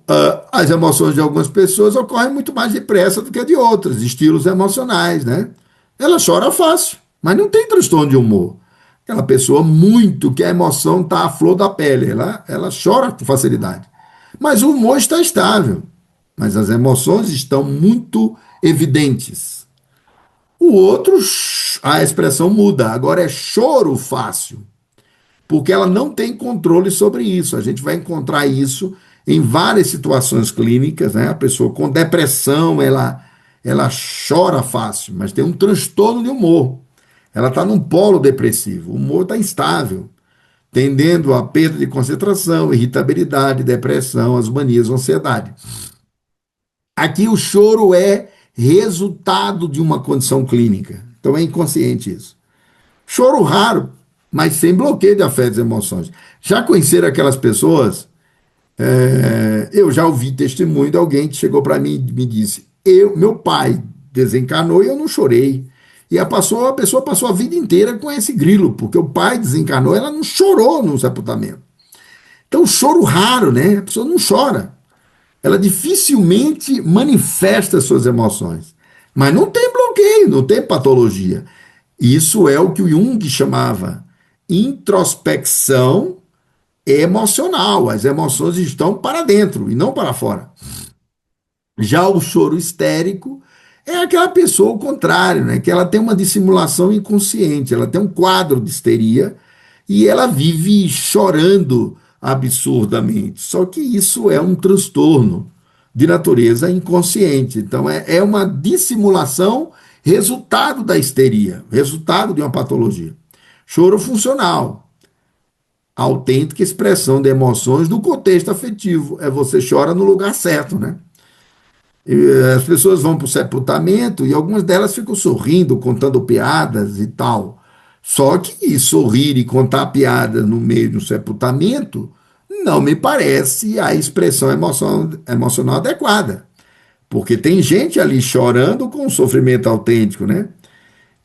as emoções de algumas pessoas ocorrem muito mais depressa do que a de outras, estilos emocionais, né? Ela chora fácil, mas não tem transtorno de humor. Aquela pessoa muito que a emoção está à flor da pele, ela chora com facilidade. Mas o humor está estável, mas as emoções estão muito evidentes. O outro, a expressão muda, agora é choro fácil, porque ela não tem controle sobre isso. A gente vai encontrar isso em várias situações clínicas, né? A pessoa com depressão, ela chora fácil, mas tem um transtorno de humor. Ela está num polo depressivo, o humor está instável, tendendo a perda de concentração, irritabilidade, depressão, as manias, ansiedade. Aqui o choro é resultado de uma condição clínica, então é inconsciente isso. Choro raro, mas sem bloqueio de afetos e emoções. Já conheceram aquelas pessoas? Eu já ouvi testemunho de alguém que chegou para mim e me disse: meu pai desencarnou e eu não chorei. E a pessoa passou a vida inteira com esse grilo, porque o pai desencarnou, ela não chorou no sepultamento. Então, choro raro, né? A pessoa não chora. Ela dificilmente manifesta suas emoções. Mas não tem bloqueio, não tem patologia. Isso é o que o Jung chamava introspecção emocional. As emoções estão para dentro e não para fora. Já o choro histérico é aquela pessoa ao contrário, né? Que ela tem uma dissimulação inconsciente, ela tem um quadro de histeria e ela vive chorando absurdamente. Só que isso é um transtorno de natureza inconsciente. Então é uma dissimulação resultado da histeria, resultado de uma patologia. Choro funcional, autêntica expressão de emoções do contexto afetivo. Você chora no lugar certo, né? As pessoas vão para o sepultamento e algumas delas ficam sorrindo, contando piadas e tal. Só que sorrir e contar piadas no meio do sepultamento não me parece a expressão emocional adequada. Porque tem gente ali chorando com um sofrimento autêntico, né?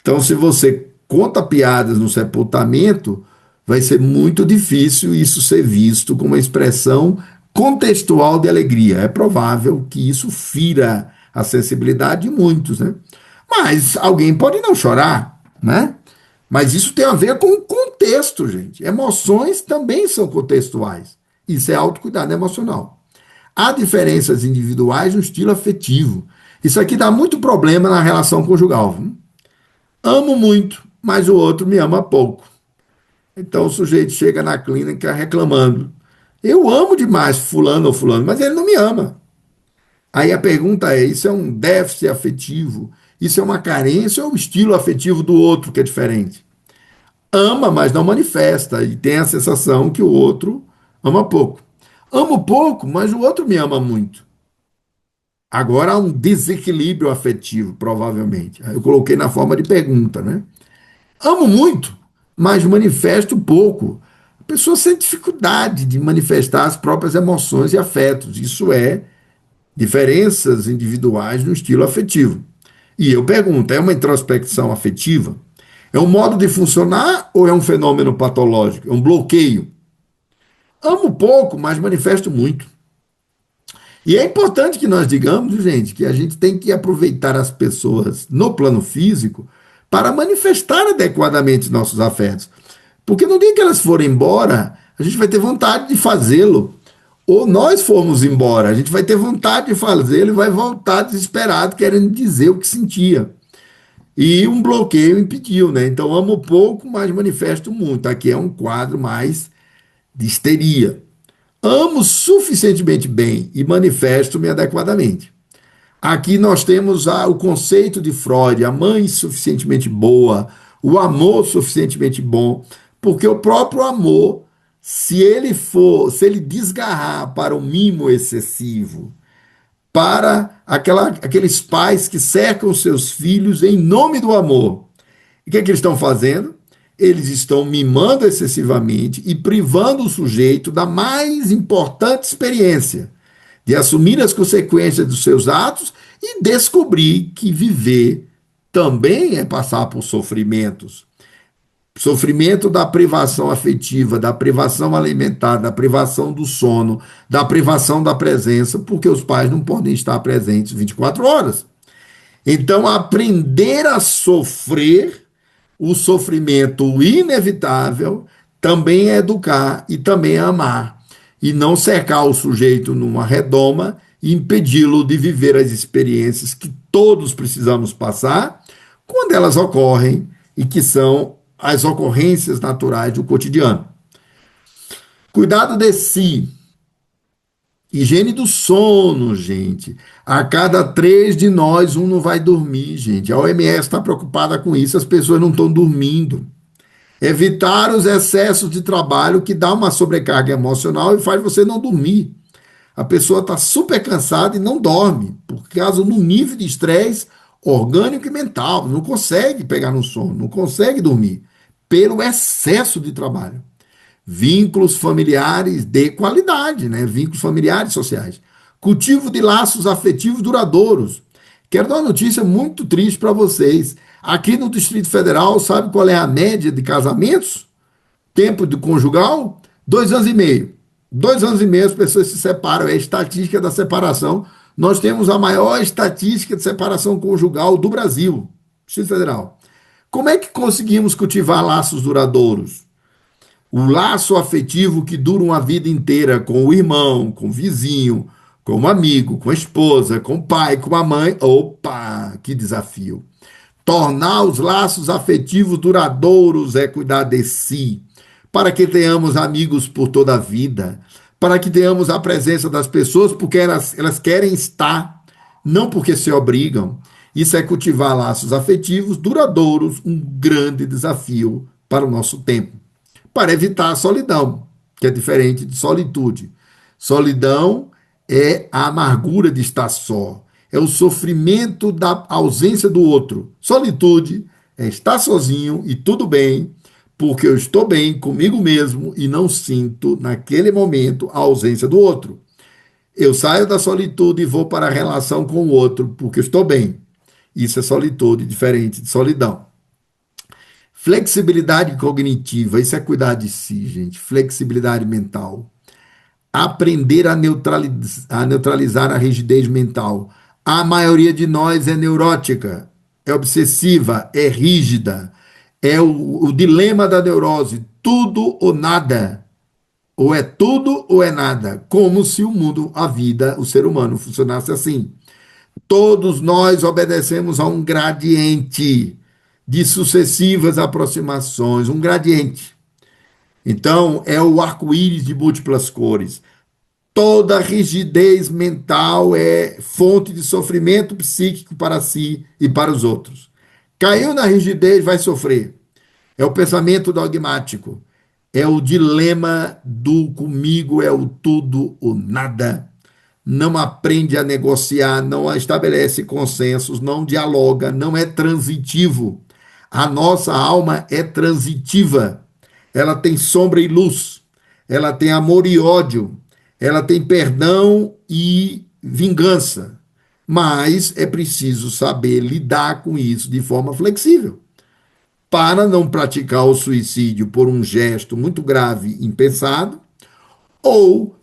Então, se você conta piadas no sepultamento, vai ser muito difícil isso ser visto como uma expressão contextual de alegria. É provável que isso fira a sensibilidade de muitos, né? Mas alguém pode não chorar, né? Mas isso tem a ver com o contexto, gente. Emoções também são contextuais. Isso é autocuidado emocional. Há diferenças individuais no estilo afetivo. Isso aqui dá muito problema na relação conjugal. Viu? Amo muito, mas o outro me ama pouco. Então o sujeito chega na clínica reclamando. Eu amo demais fulano ou fulano, mas ele não me ama. Aí a pergunta é: isso é um déficit afetivo? Isso é uma carência ou o estilo afetivo do outro que é diferente? Ama, mas não manifesta e tem a sensação que o outro ama pouco. Amo pouco, mas o outro me ama muito. Agora há um desequilíbrio afetivo, provavelmente. Eu coloquei na forma de pergunta, né? Amo muito, mas manifesto pouco. A pessoa sente dificuldade de manifestar as próprias emoções e afetos. Isso é diferenças individuais no estilo afetivo. E eu pergunto: é uma introspecção afetiva? É um modo de funcionar ou é um fenômeno patológico? É um bloqueio? Amo pouco, mas manifesto muito. E é importante que nós digamos, gente, que a gente tem que aproveitar as pessoas no plano físico para manifestar adequadamente nossos afetos. Porque no dia que elas forem embora, a gente vai ter vontade de fazê-lo. Ou nós formos embora, a gente vai ter vontade de fazê-lo e vai voltar desesperado, querendo dizer o que sentia. E um bloqueio impediu, né? Então, amo pouco, mas manifesto muito. Aqui é um quadro mais de histeria. Amo suficientemente bem e manifesto-me adequadamente. Aqui nós temos o conceito de Freud, a mãe suficientemente boa, o amor suficientemente bom, porque o próprio amor, se ele desgarrar para o mimo excessivo, para aqueles pais que cercam seus filhos em nome do amor, e o que é que eles estão fazendo? Eles estão mimando excessivamente e privando o sujeito da mais importante experiência, de assumir as consequências dos seus atos e descobrir que viver também é passar por sofrimentos. Sofrimento da privação afetiva, da privação alimentar, da privação do sono, da privação da presença, porque os pais não podem estar presentes 24 horas. Então, aprender a sofrer o sofrimento inevitável também é educar e também é amar. E não cercar o sujeito numa redoma e impedi-lo de viver as experiências que todos precisamos passar quando elas ocorrem e que são as ocorrências naturais do cotidiano. Cuidado de si. Higiene do sono, gente. A cada 3 de nós, um não vai dormir, gente. A OMS está preocupada com isso, as pessoas não estão dormindo. Evitar os excessos de trabalho que dá uma sobrecarga emocional e faz você não dormir. A pessoa está super cansada e não dorme, por causa do nível de estresse orgânico e mental. Não consegue pegar no sono, não consegue dormir, pelo excesso de trabalho. Vínculos familiares de qualidade, né? Vínculos familiares sociais. Cultivo de laços afetivos duradouros. Quero dar uma notícia muito triste para vocês. Aqui no Distrito Federal, sabe qual é a média de casamentos? Tempo de conjugal? 2 anos e meio. 2 anos e meio as pessoas se separam. É a estatística da separação. Nós temos a maior estatística de separação conjugal do Brasil, Distrito Federal. Como é que conseguimos cultivar laços duradouros? O laço afetivo que dura uma vida inteira com o irmão, com o vizinho, com o amigo, com a esposa, com o pai, com a mãe. Opa, que desafio! Tornar os laços afetivos duradouros é cuidar de si, para que tenhamos amigos por toda a vida, para que tenhamos a presença das pessoas porque elas querem estar, não porque se obrigam. Isso é cultivar laços afetivos duradouros, um grande desafio para o nosso tempo. Para evitar a solidão, que é diferente de solitude. Solidão é a amargura de estar só, é o sofrimento da ausência do outro. Solitude é estar sozinho e tudo bem, porque eu estou bem comigo mesmo e não sinto, naquele momento, a ausência do outro. Eu saio da solitude e vou para a relação com o outro, porque eu estou bem. Isso é solitude, diferente de solidão. Flexibilidade cognitiva, isso é cuidar de si, gente. Flexibilidade mental. Aprender a neutralizar a rigidez mental. A maioria de nós é neurótica. é obsessiva, é rígida, é o dilema da neurose, tudo ou nada. Ou é tudo ou é nada, como se o mundo, a vida, o ser humano funcionasse assim. Todos nós obedecemos a um gradiente de sucessivas aproximações, um gradiente. Então, é o arco-íris de múltiplas cores. Toda rigidez mental é fonte de sofrimento psíquico para si e para os outros. Caiu na rigidez, vai sofrer. É o pensamento dogmático. É o dilema do comigo é o tudo ou nada. Não aprende a negociar, não estabelece consensos, não dialoga, não é transitivo. A nossa alma é transitiva. Ela tem sombra e luz. Ela tem amor e ódio. Ela tem perdão e vingança. Mas é preciso saber lidar com isso de forma flexível para não praticar o suicídio por um gesto muito grave, impensado, ou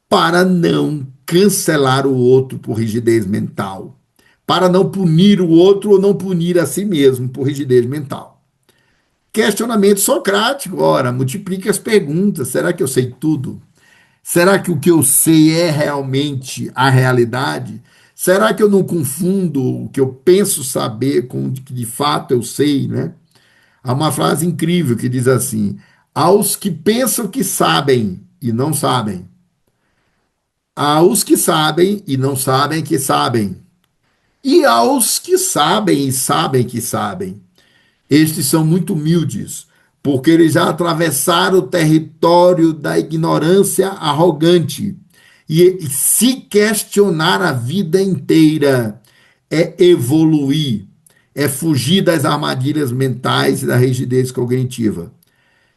para não cancelar o outro por rigidez mental, para não punir o outro ou não punir a si mesmo por rigidez mental. Questionamento socrático, ora, multiplique as perguntas. Será que eu sei tudo? Será que o que eu sei é realmente a realidade? Será que eu não confundo o que eu penso saber com o que de fato eu sei, né? Há uma frase incrível que diz assim: aos que pensam que sabem e não sabem, aos que sabem e não sabem que sabem, e aos que sabem e sabem que sabem. Estes são muito humildes, porque eles já atravessaram o território da ignorância arrogante. E se questionar a vida inteira é evoluir, é fugir das armadilhas mentais e da rigidez cognitiva.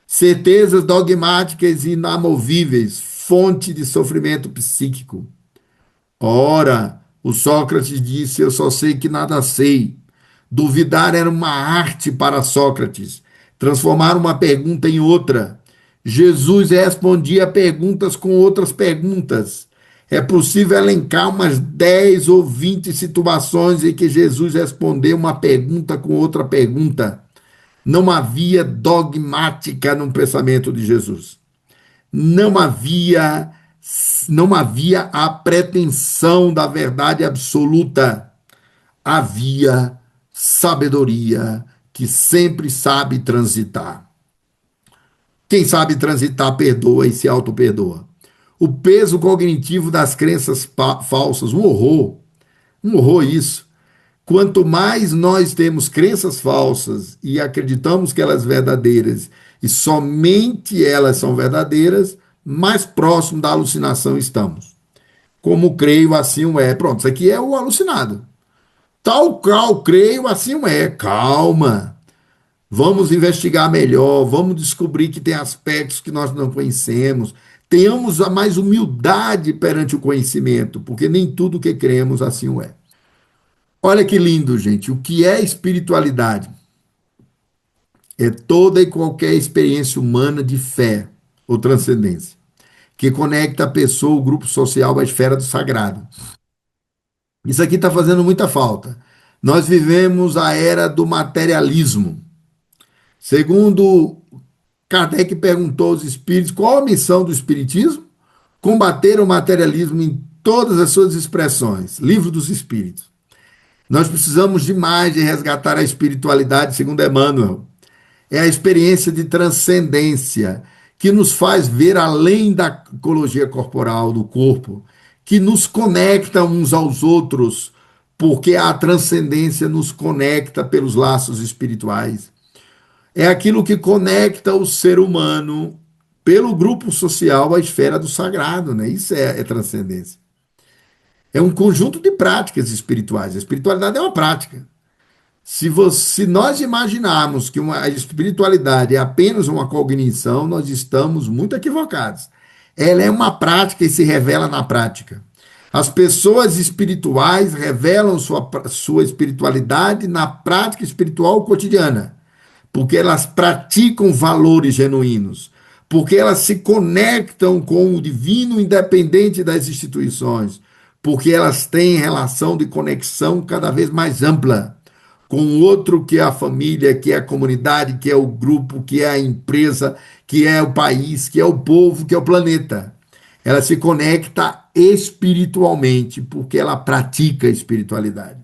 Certezas dogmáticas e inamovíveis, fonte de sofrimento psíquico. Ora, o Sócrates disse: eu só sei que nada sei. Duvidar era uma arte para Sócrates, transformar uma pergunta em outra. Jesus respondia perguntas com outras perguntas. É possível elencar umas 10 ou 20 situações em que Jesus respondeu uma pergunta com outra pergunta. Não havia dogmática no pensamento de Jesus. Não havia, não havia a pretensão da verdade absoluta. Havia sabedoria que sempre sabe transitar. Quem sabe transitar perdoa e se auto-perdoa. O peso cognitivo das crenças falsas, um horror isso. Quanto mais nós temos crenças falsas e acreditamos que elas são verdadeiras e somente elas são verdadeiras, mais próximo da alucinação estamos. Como creio, assim o é. Pronto, isso aqui é o alucinado. Tal qual creio, assim o é. Calma. Vamos investigar melhor, vamos descobrir que tem aspectos que nós não conhecemos. Tenhamos a mais humildade perante o conhecimento, porque nem tudo que cremos assim o é. Olha que lindo, gente. O que é espiritualidade? É toda e qualquer experiência humana de fé ou transcendência, que conecta a pessoa, o grupo social, à esfera do sagrado. Isso aqui está fazendo muita falta. Nós vivemos a era do materialismo. Segundo Kardec perguntou aos espíritos qual a missão do espiritismo? Combater o materialismo em todas as suas expressões. Livro dos Espíritos. Nós precisamos demais de resgatar a espiritualidade, segundo Emmanuel. É a experiência de transcendência que nos faz ver além da ecologia corporal do corpo, que nos conecta uns aos outros, porque a transcendência nos conecta pelos laços espirituais. É aquilo que conecta o ser humano pelo grupo social à esfera do sagrado, né? Isso é transcendência. É um conjunto de práticas espirituais. A espiritualidade é uma prática. Se nós imaginarmos que a espiritualidade é apenas uma cognição, nós estamos muito equivocados. Ela é uma prática e se revela na prática. As pessoas espirituais revelam sua espiritualidade na prática espiritual cotidiana, porque elas praticam valores genuínos, porque elas se conectam com o divino independente das instituições, porque elas têm relação de conexão cada vez mais ampla, com o outro que é a família, que é a comunidade, que é o grupo, que é a empresa, que é o país, que é o povo, que é o planeta. Ela se conecta espiritualmente, porque ela pratica a espiritualidade.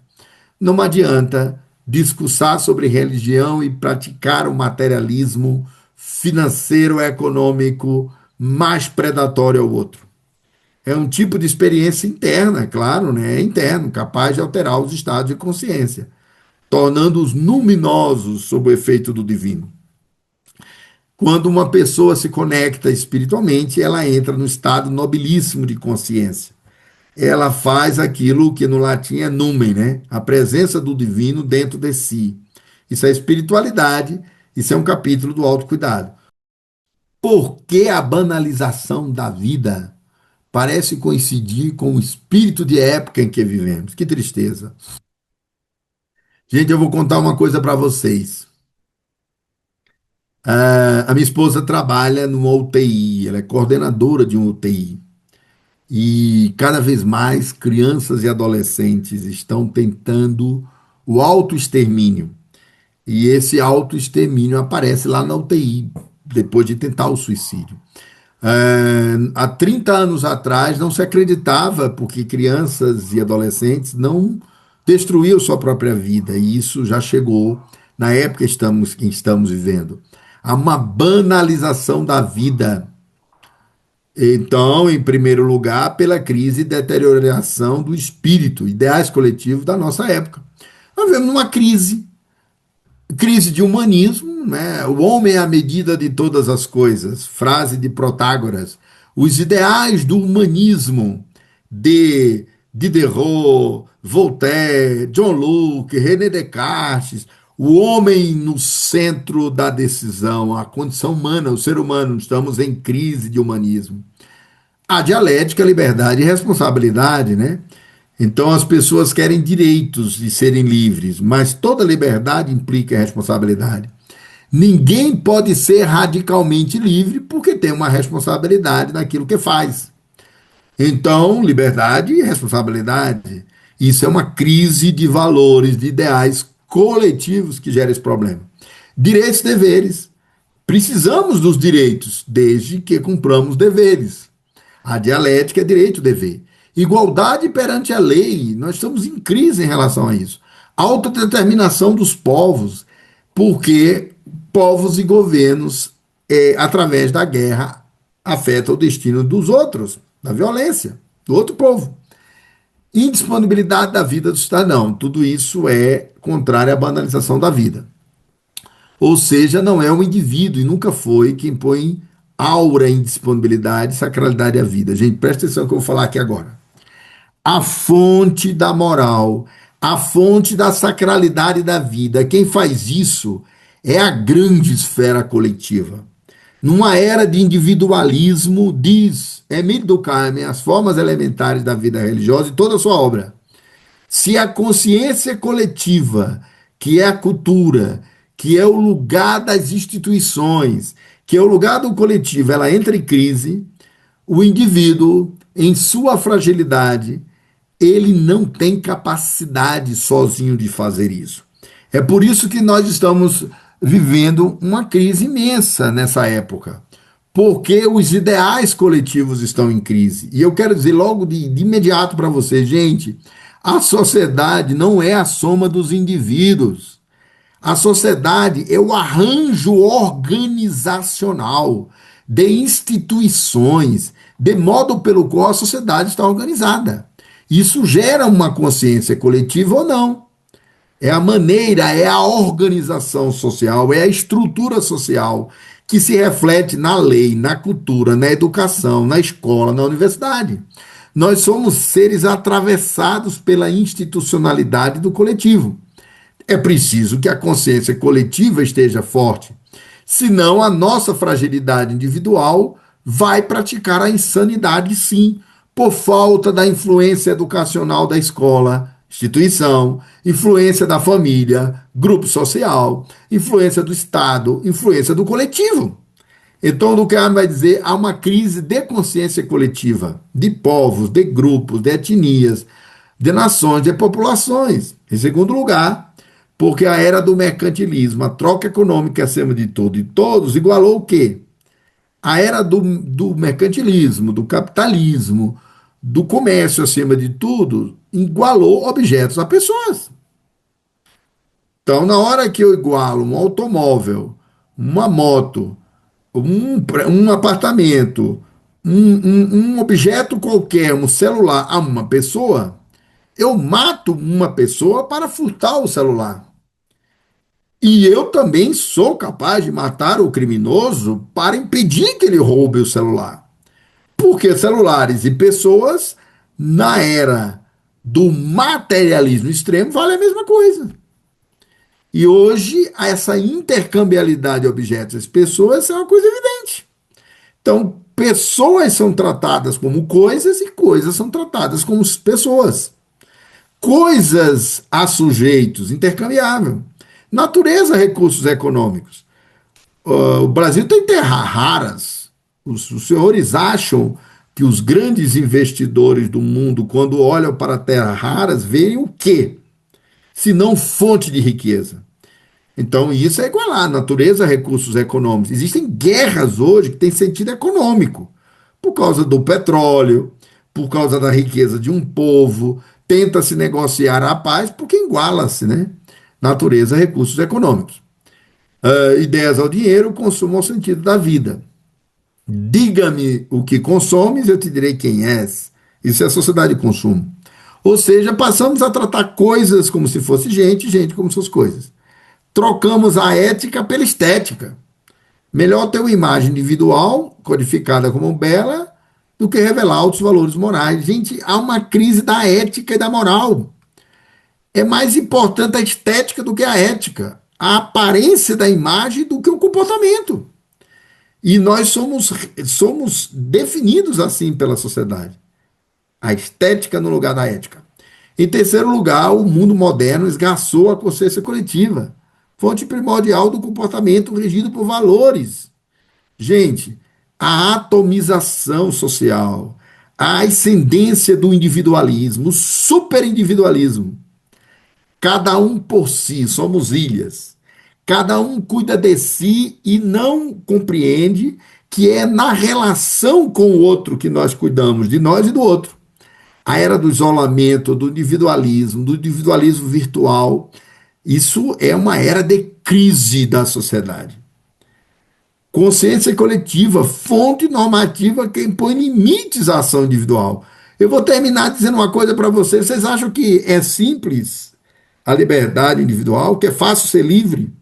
Não adianta discursar sobre religião e praticar o materialismo financeiro, econômico, mais predatório ao outro. É um tipo de experiência interna, claro, né? É interno, capaz de alterar os estados de consciência, tornando-os luminosos sob o efeito do divino. Quando uma pessoa se conecta espiritualmente, ela entra no estado nobilíssimo de consciência. Ela faz aquilo que no latim é numen, né? A presença do divino dentro de si. Isso é espiritualidade, isso é um capítulo do autocuidado. Por que a banalização da vida parece coincidir com o espírito de época em que vivemos? Que tristeza. Gente, eu vou contar uma coisa para vocês. A minha esposa trabalha numa UTI, ela é coordenadora de uma UTI. E cada vez mais crianças e adolescentes estão tentando o autoextermínio. E esse autoextermínio aparece lá na UTI, depois de tentar o suicídio. Há 30 anos atrás não se acreditava, porque crianças e adolescentes não destruíam sua própria vida, e isso já chegou na época que estamos vivendo. Há uma banalização da vida. Então, em primeiro lugar, pela crise e deterioração do espírito, ideais coletivos da nossa época. Nós vivemos numa crise de humanismo, né? O homem é a medida de todas as coisas, frase de Protágoras. Os ideais do humanismo de Diderot, Voltaire, John Locke, René Descartes, o homem no centro da decisão, a condição humana, o ser humano, estamos em crise de humanismo. A dialética, liberdade e responsabilidade, né? Então as pessoas querem direitos de serem livres, mas toda liberdade implica responsabilidade. Ninguém pode ser radicalmente livre porque tem uma responsabilidade naquilo que faz. Então, liberdade e responsabilidade. Isso é uma crise de valores, de ideais coletivos que gera esse problema. Direitos e deveres. Precisamos dos direitos, desde que cumpramos deveres. A dialética é direito e dever. Igualdade perante a lei. Nós estamos em crise em relação a isso. Autodeterminação dos povos, porque povos e governos, através da guerra, afetam o destino dos outros, da violência, do outro povo. Indisponibilidade da vida do cidadão. Tudo isso é contrário à banalização da vida. Ou seja, não é um indivíduo e nunca foi quem põe aura, indisponibilidade, sacralidade à vida. Gente, presta atenção no que eu vou falar aqui agora. A fonte da moral, a fonte da sacralidade da vida, quem faz isso é a grande esfera coletiva. Numa era de individualismo, diz Emílio Durkheim, as formas elementares da vida religiosa e toda a sua obra. Se a consciência coletiva, que é a cultura, que é o lugar das instituições, que é o lugar do coletivo, ela entra em crise, o indivíduo, em sua fragilidade, ele não tem capacidade sozinho de fazer isso. É por isso que nós estamos vivendo uma crise imensa nessa época, porque os ideais coletivos estão em crise. E eu quero dizer logo de imediato para você, gente, a sociedade não é a soma dos indivíduos. A sociedade é o arranjo organizacional de instituições, de modo pelo qual a sociedade está organizada. Isso gera uma consciência coletiva ou não. É a maneira, é a organização social, é a estrutura social que se reflete na lei, na cultura, na educação, na escola, na universidade. Nós somos seres atravessados pela institucionalidade do coletivo. É preciso que a consciência coletiva esteja forte, senão a nossa fragilidade individual vai praticar a insanidade, sim, por falta da influência educacional da escola, instituição, influência da família, grupo social, influência do Estado, influência do coletivo. Então, o que ela vai dizer, há uma crise de consciência coletiva, de povos, de grupos, de etnias, de nações, de populações. Em segundo lugar, Porque a era do mercantilismo, a troca econômica acima de tudo e todos, igualou o quê? A era do mercantilismo, do capitalismo, do comércio acima de tudo, igualou objetos a pessoas. Então, na hora que eu igualo um automóvel, uma moto, um apartamento, um objeto qualquer, um celular, a uma pessoa, eu mato uma pessoa para furtar o celular. E eu também sou capaz de matar o criminoso para impedir que ele roube o celular. Porque celulares e pessoas, na era do materialismo extremo, vale a mesma coisa. E hoje, essa intercambiabilidade de objetos e pessoas é uma coisa evidente. Então, pessoas são tratadas como coisas e coisas são tratadas como pessoas. Coisas a sujeitos, intercambiável. Natureza, recursos econômicos. O Brasil tem terras raras. Os senhores acham que os grandes investidores do mundo, quando olham para terras raras, veem o quê? Se não fonte de riqueza. Então, isso é igualar natureza, recursos econômicos. Existem guerras hoje que têm sentido econômico, por causa do petróleo, por causa da riqueza de um povo, tenta-se negociar a paz, porque iguala-se, né? Natureza, recursos econômicos. Ideias ao dinheiro, consumo ao sentido da vida. Diga-me o que consomes, eu te direi quem és. Isso é a sociedade de consumo. Ou seja, passamos a tratar coisas como se fosse gente, gente como se fosse coisas. Trocamos a ética pela estética. Melhor ter uma imagem individual, codificada como bela, do que revelar altos valores morais. Gente, há uma crise da ética e da moral. É mais importante a estética do que a ética. A aparência da imagem do que o comportamento. E nós somos definidos assim pela sociedade. A estética no lugar da ética. Em terceiro lugar, o mundo moderno esgarçou a consciência coletiva, fonte primordial do comportamento regido por valores. Gente, a atomização social, a ascendência do individualismo, o superindividualismo. Cada um por si, somos ilhas. Cada um cuida de si e não compreende que é na relação com o outro que nós cuidamos de nós e do outro. A era do isolamento, do individualismo virtual, isso é uma era de crise da sociedade. Consciência coletiva, fonte normativa que impõe limites à ação individual. Eu vou terminar dizendo uma coisa para vocês. Vocês acham que é simples a liberdade individual, que é fácil ser livre?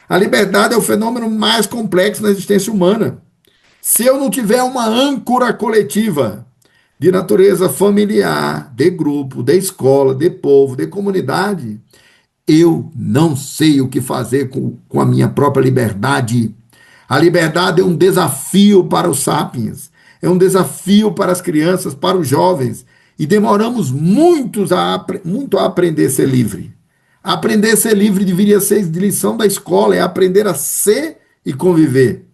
A liberdade é o fenômeno mais complexo na existência humana. Se eu não tiver uma âncora coletiva de natureza familiar, de grupo, de escola, de povo, de comunidade, eu não sei o que fazer com a minha própria liberdade. A liberdade é um desafio para os sapiens, é um desafio para as crianças, para os jovens, e demoramos muito a aprender a ser livre. Aprender a ser livre deveria ser de lição da escola, é aprender a ser e conviver.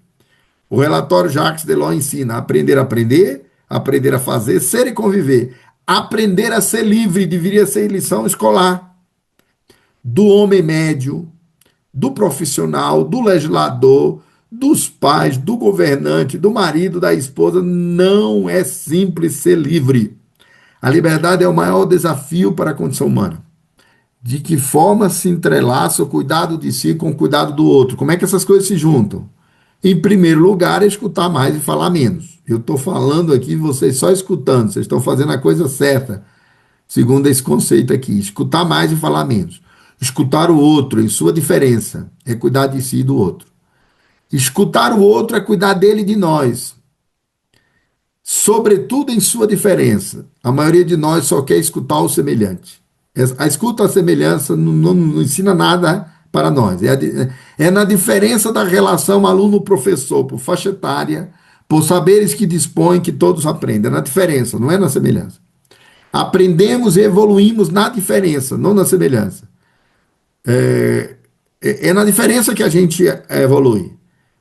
O relatório Jacques Delors ensina a aprender a fazer, ser e conviver. Aprender a ser livre deveria ser lição escolar. Do homem médio, do profissional, do legislador, dos pais, do governante, do marido, da esposa, não é simples ser livre. A liberdade é o maior desafio para a condição humana. De que forma se entrelaça o cuidado de si com o cuidado do outro? Como é que essas coisas se juntam? Em primeiro lugar, é escutar mais e falar menos. Eu estou falando aqui, vocês só escutando, vocês estão fazendo a coisa certa, segundo esse conceito aqui. Escutar mais e falar menos. Escutar o outro em sua diferença é cuidar de si e do outro. Escutar o outro é cuidar dele e de nós. Sobretudo em sua diferença. A maioria de nós só quer escutar o semelhante. A escuta à semelhança não ensina nada para nós. É na diferença da relação aluno-professor, por faixa etária, por saberes que dispõem que todos aprendem. É na diferença, não é na semelhança. Aprendemos e evoluímos na diferença, não na semelhança. É na diferença que a gente evolui.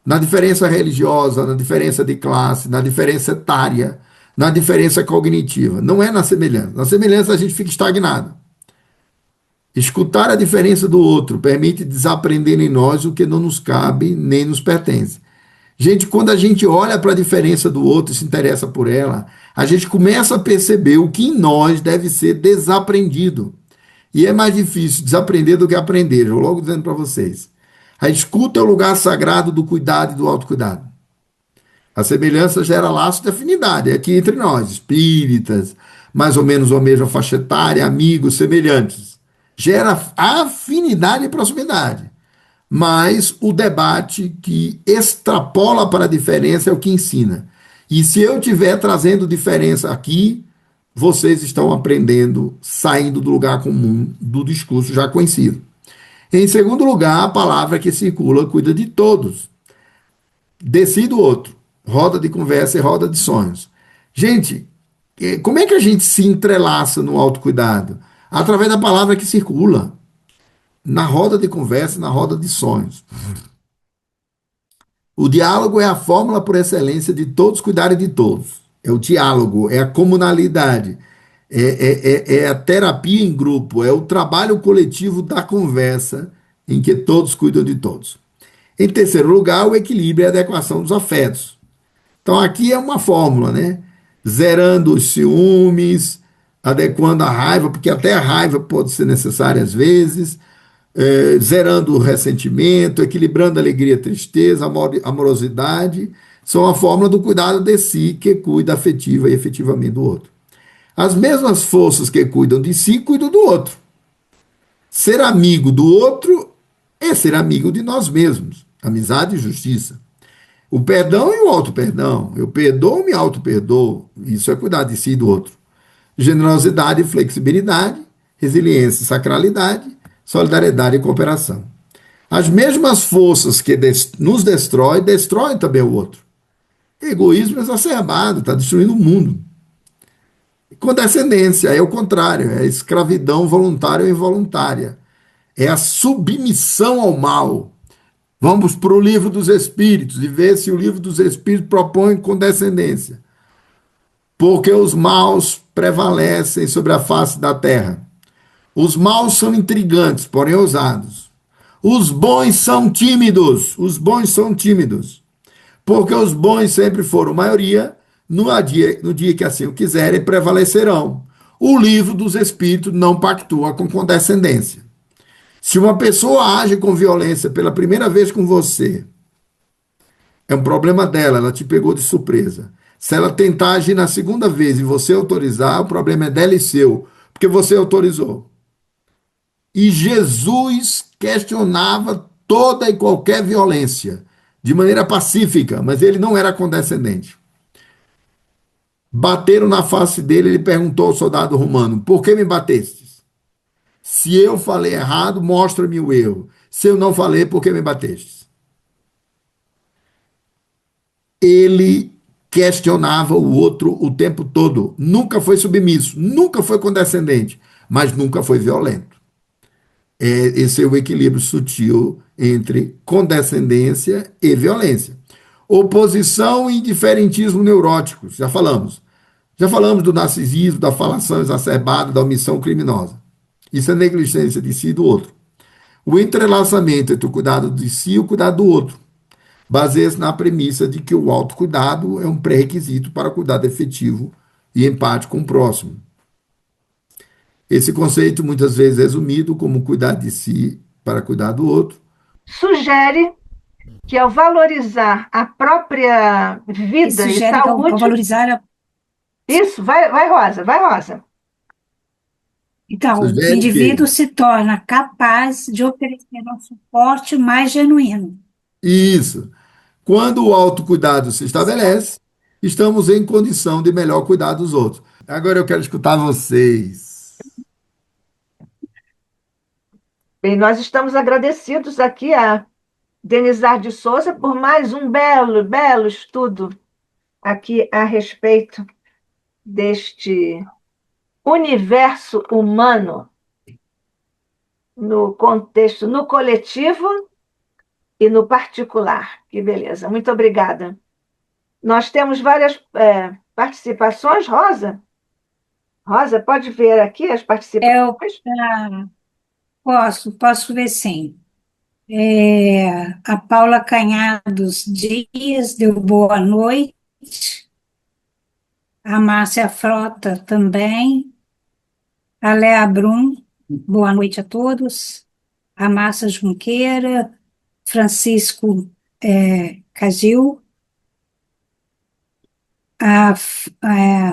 Na diferença religiosa, na diferença de classe, na diferença etária, na diferença cognitiva. Não é na semelhança. Na semelhança a gente fica estagnado. Escutar a diferença do outro permite desaprender em nós o que não nos cabe nem nos pertence. Gente, quando a gente olha para a diferença do outro e se interessa por ela, a gente começa a perceber o que em nós deve ser desaprendido. E é mais difícil desaprender do que aprender, eu vou logo dizendo para vocês. A escuta é o lugar sagrado do cuidado e do autocuidado. A semelhança gera laço de afinidade, é aqui entre nós, espíritas, mais ou menos a mesma faixa etária, amigos semelhantes. Gera afinidade e proximidade. Mas o debate que extrapola para a diferença é o que ensina. E se eu estiver trazendo diferença aqui, vocês estão aprendendo, saindo do lugar comum do discurso já conhecido. Em segundo lugar, a palavra que circula cuida de todos. Decide o outro. Roda de conversa e roda de sonhos. Gente, como é que a gente se entrelaça no autocuidado? Através da palavra que circula. Na roda de conversa, na roda de sonhos. O diálogo é a fórmula por excelência de todos cuidarem de todos. É o diálogo, é a comunalidade, é a terapia em grupo, é o trabalho coletivo da conversa em que todos cuidam de todos. Em terceiro lugar, o equilíbrio e a adequação dos afetos. Então, aqui é uma fórmula, né? Zerando os ciúmes, adequando a raiva, porque até a raiva pode ser necessária às vezes, zerando o ressentimento, equilibrando a alegria e a tristeza, a amorosidade, são a fórmula do cuidado de si que cuida afetiva e efetivamente do outro. As mesmas forças que cuidam de si cuidam do outro. Ser amigo do outro é ser amigo de nós mesmos. Amizade e justiça. O perdão e o auto-perdão. Eu perdoo, me auto-perdoo. Isso é cuidar de si e do outro. Generosidade e flexibilidade, resiliência e sacralidade, solidariedade e cooperação. As mesmas forças que nos destroem, destroem também o outro. Egoísmo exacerbado, está destruindo o mundo. Condescendência é o contrário, é a escravidão voluntária ou involuntária. É a submissão ao mal. Vamos para o livro dos Espíritos e ver se o livro dos Espíritos propõe condescendência. Porque os maus prevalecem sobre a face da terra. Os maus são intrigantes, porém ousados. Os bons são tímidos, os bons são tímidos. Porque os bons sempre foram maioria, no dia que assim o quiserem, prevalecerão. O livro dos Espíritos não pactua com condescendência. Se uma pessoa age com violência pela primeira vez com você, é um problema dela, ela te pegou de surpresa. Se ela tentar agir na segunda vez e você autorizar, o problema é dela e seu, porque você autorizou. E Jesus questionava toda e qualquer violência, de maneira pacífica, mas ele não era condescendente. Bateram na face dele, ele perguntou ao soldado romano: por que me batestes? Se eu falei errado, mostra-me o erro. Se eu não falei, por que me batestes? Ele questionava o outro o tempo todo. Nunca foi submisso, nunca foi condescendente, mas nunca foi violento. Esse é o equilíbrio sutil entre condescendência e violência. Oposição e indiferentismo neuróticos, já falamos. Já falamos do narcisismo, da falação exacerbada, da omissão criminosa. Isso é negligência de si e do outro. O entrelaçamento entre o cuidado de si e o cuidado do outro baseia-se na premissa de que o autocuidado é um pré-requisito para cuidado efetivo e empático com o próximo. Esse conceito, muitas vezes resumido como cuidar de si para cuidar do outro, Sugere que ao valorizar a própria Ele vida e sugere que ao saúde, valorizar isso, vai, Rosa, vai, Rosa. Então, o sugere indivíduo que se torna capaz de oferecer um suporte mais genuíno. isso, quando o autocuidado se estabelece, estamos em condição de melhor cuidar dos outros. Agora eu quero escutar vocês. Bem, nós estamos agradecidos aqui a Denizar de Souza por mais um belo estudo aqui a respeito deste universo humano no contexto, no coletivo e no particular. Que beleza, muito obrigada. Nós temos várias participações, Rosa. Rosa, pode ver aqui as Eu, participações? Posso ver sim. A Paula Canhados Dias deu boa noite, a Márcia Frota também, a Léa Brum, boa noite a todos, a Márcia Junqueira, Francisco Cagil, a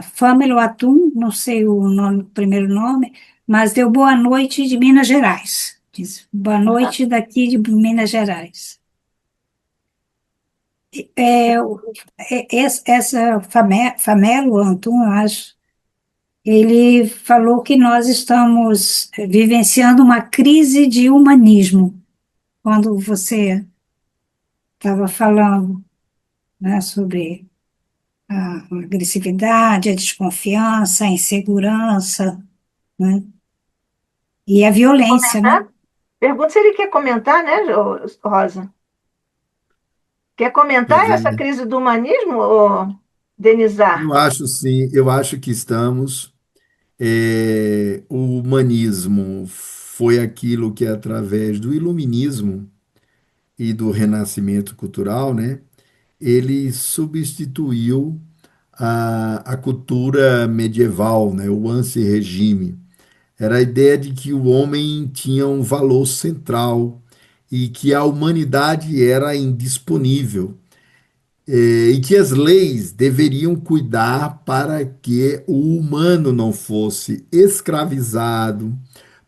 Fâmelo Atum, não sei o nome, o primeiro nome, mas deu boa noite de Minas Gerais. Diz, boa Aham. noite daqui de Minas Gerais. É, essa Famelo Antum, eu acho, ele falou que nós estamos vivenciando uma crise de humanismo, quando você estava falando, né, sobre a agressividade, a desconfiança, a insegurança, né, e a violência, né? Comentar? Pergunta se ele quer comentar, né, Rosa? Quer comentar Pois é, essa crise do humanismo, ô, Denizar? eu acho sim, eu acho que estamos. O humanismo foi aquilo que, através do iluminismo e do renascimento cultural, né, ele substituiu a cultura medieval, né, o anti-regime. Era a ideia de que o homem tinha um valor central e que a humanidade era indisponível, e que as leis deveriam cuidar para que o humano não fosse escravizado,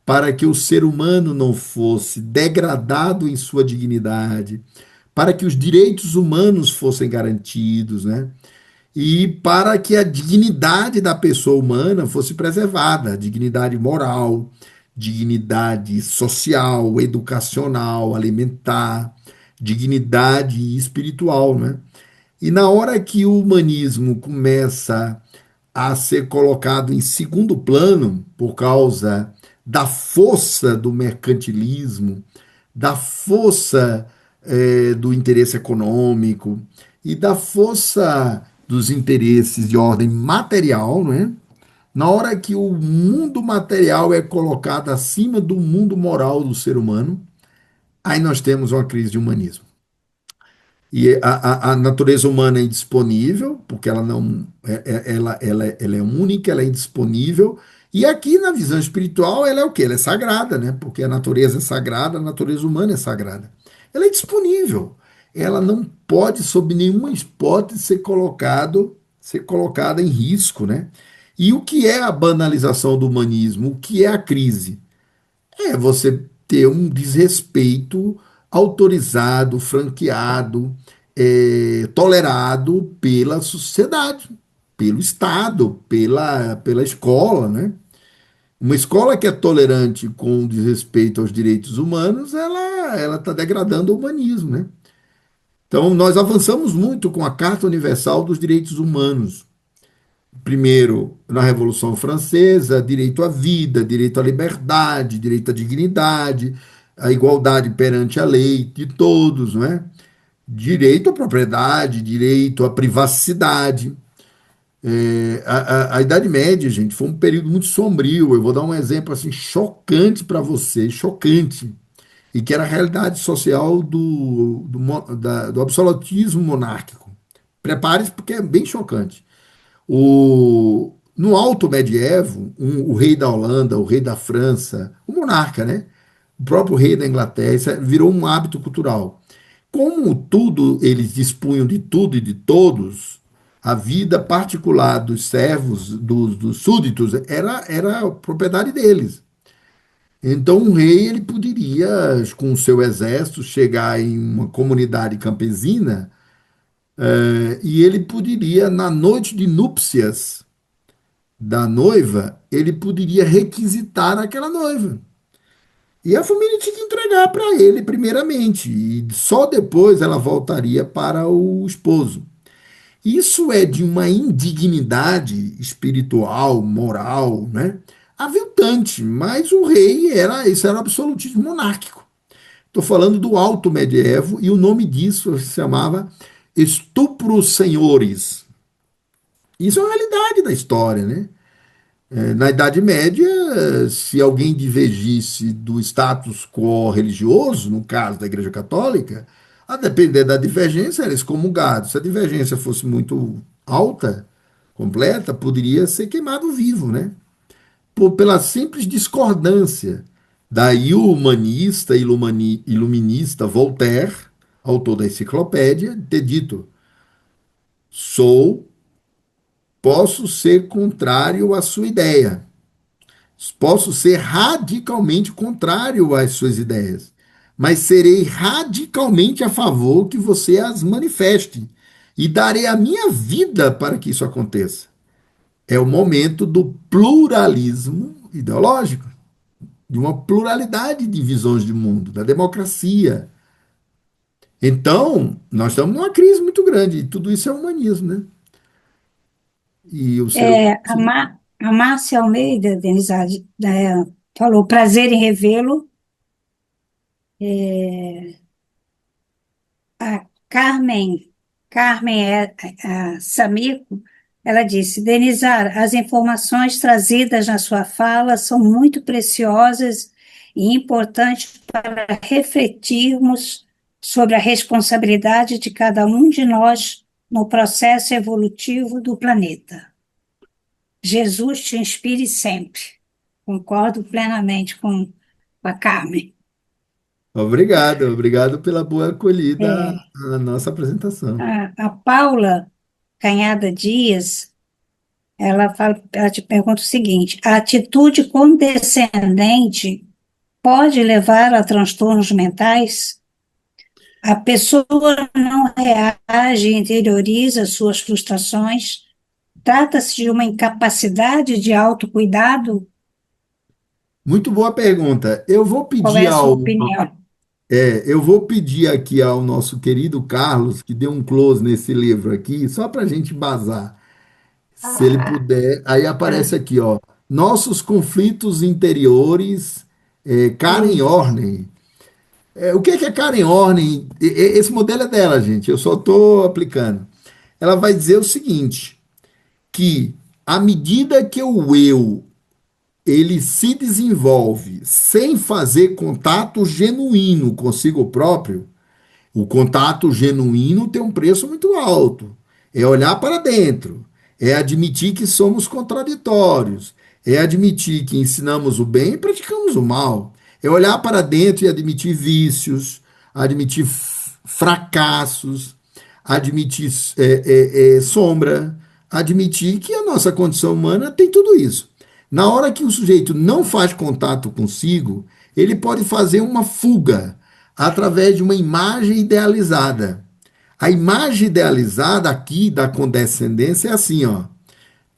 para que o ser humano não fosse degradado em sua dignidade, para que os direitos humanos fossem garantidos, né? E para que a dignidade da pessoa humana fosse preservada, dignidade moral, dignidade social, educacional, alimentar, dignidade espiritual, né? E na hora que o humanismo começa a ser colocado em segundo plano por causa da força do mercantilismo, da força do interesse econômico e da força dos interesses de ordem material, né? Na hora que o mundo material é colocado acima do mundo moral do ser humano, aí nós temos uma crise de humanismo. E a natureza humana é indisponível, porque ela não ela é única, ela é indisponível. E aqui na visão espiritual, ela é o quê? Ela é sagrada, né? Porque a natureza é sagrada, a natureza humana é sagrada. Ela é disponível. Ela não pode, sob nenhuma hipótese, ser colocada em risco, né? E o que é a banalização do humanismo? O que é a crise? É você ter um desrespeito autorizado, franqueado, tolerado pela sociedade, pelo Estado, pela escola, né? Uma escola que é tolerante com desrespeito aos direitos humanos, ela está degradando o humanismo, né? Então, nós avançamos muito com a Carta Universal dos Direitos Humanos. Primeiro, na Revolução Francesa, direito à vida, direito à liberdade, direito à dignidade, à igualdade perante a lei de todos, não é? Direito à propriedade, direito à privacidade. A Idade Média, gente, foi um período muito sombrio. Eu vou dar um exemplo assim chocante para você, chocante, e que era a realidade social do absolutismo monárquico. Prepare-se porque é bem chocante. No Alto Medievo, o rei da Holanda, o rei da França, o monarca, né? O próprio rei da Inglaterra, isso virou um hábito cultural. Como tudo, eles dispunham de tudo e de todos, a vida particular dos servos, dos súditos, era propriedade deles. Então, um rei ele poderia, com o seu exército, chegar em uma comunidade campesina, e ele poderia, na noite de núpcias, da noiva, ele poderia requisitar aquela noiva. E a família tinha que entregar para ele, primeiramente, e só depois ela voltaria para o esposo. Isso é de uma indignidade espiritual, moral, né? Aviltante, mas o rei isso era o absolutismo monárquico. Estou falando do Alto Medievo e o nome disso se chamava estupro senhores. Isso é uma realidade da história, né? Na Idade Média, se alguém divergisse do status quo religioso, no caso da Igreja Católica, a depender da divergência, era excomungado. Se a divergência fosse muito alta, completa, poderia ser queimado vivo, né? Pela simples discordância. Daí o humanista, iluminista Voltaire, autor da enciclopédia, ter dito: sou, posso ser contrário à sua ideia. Posso ser radicalmente contrário às suas ideias, mas serei radicalmente a favor que você as manifeste e darei a minha vida para que isso aconteça. É o momento do pluralismo ideológico, de uma pluralidade de visões de mundo, da democracia. Então, nós estamos numa crise muito grande, e tudo isso é humanismo, né? E o ser humano. A Márcia Almeida, Denise, falou prazer em revê-lo. A Carmen Samico, ela disse: Denizar, as informações trazidas na sua fala são muito preciosas e importantes para refletirmos sobre a responsabilidade de cada um de nós no processo evolutivo do planeta. Jesus te inspire sempre. Concordo plenamente com a Carmen. Obrigado, obrigado pela boa acolhida É, à nossa apresentação. a Paula Canhada Dias, ela te pergunta o seguinte: a atitude condescendente pode levar a transtornos mentais? A pessoa não reage, interioriza suas frustrações? Trata-se de uma incapacidade de autocuidado? Muito boa pergunta. Qual é a sua opinião? Eu vou pedir aqui ao nosso querido Carlos que dê um close nesse livro aqui, só para a gente embasar. Se ele puder, aí aparece Tá. aqui, ó, Nossos Conflitos Interiores, Karen Isso. Horney. O que é Karen Horney? Esse modelo é dela, gente, eu só estou aplicando. Ela vai dizer o seguinte, que à medida que o eu ele se desenvolve sem fazer contato genuíno consigo próprio, o contato genuíno tem um preço muito alto. É olhar para dentro, é admitir que somos contraditórios, é admitir que ensinamos o bem e praticamos o mal, é olhar para dentro e admitir vícios, admitir fracassos, admitir sombra, admitir que a nossa condição humana tem tudo isso. Na hora que o sujeito não faz contato consigo, ele pode fazer uma fuga através de uma imagem idealizada. A imagem idealizada aqui da condescendência é assim, ó.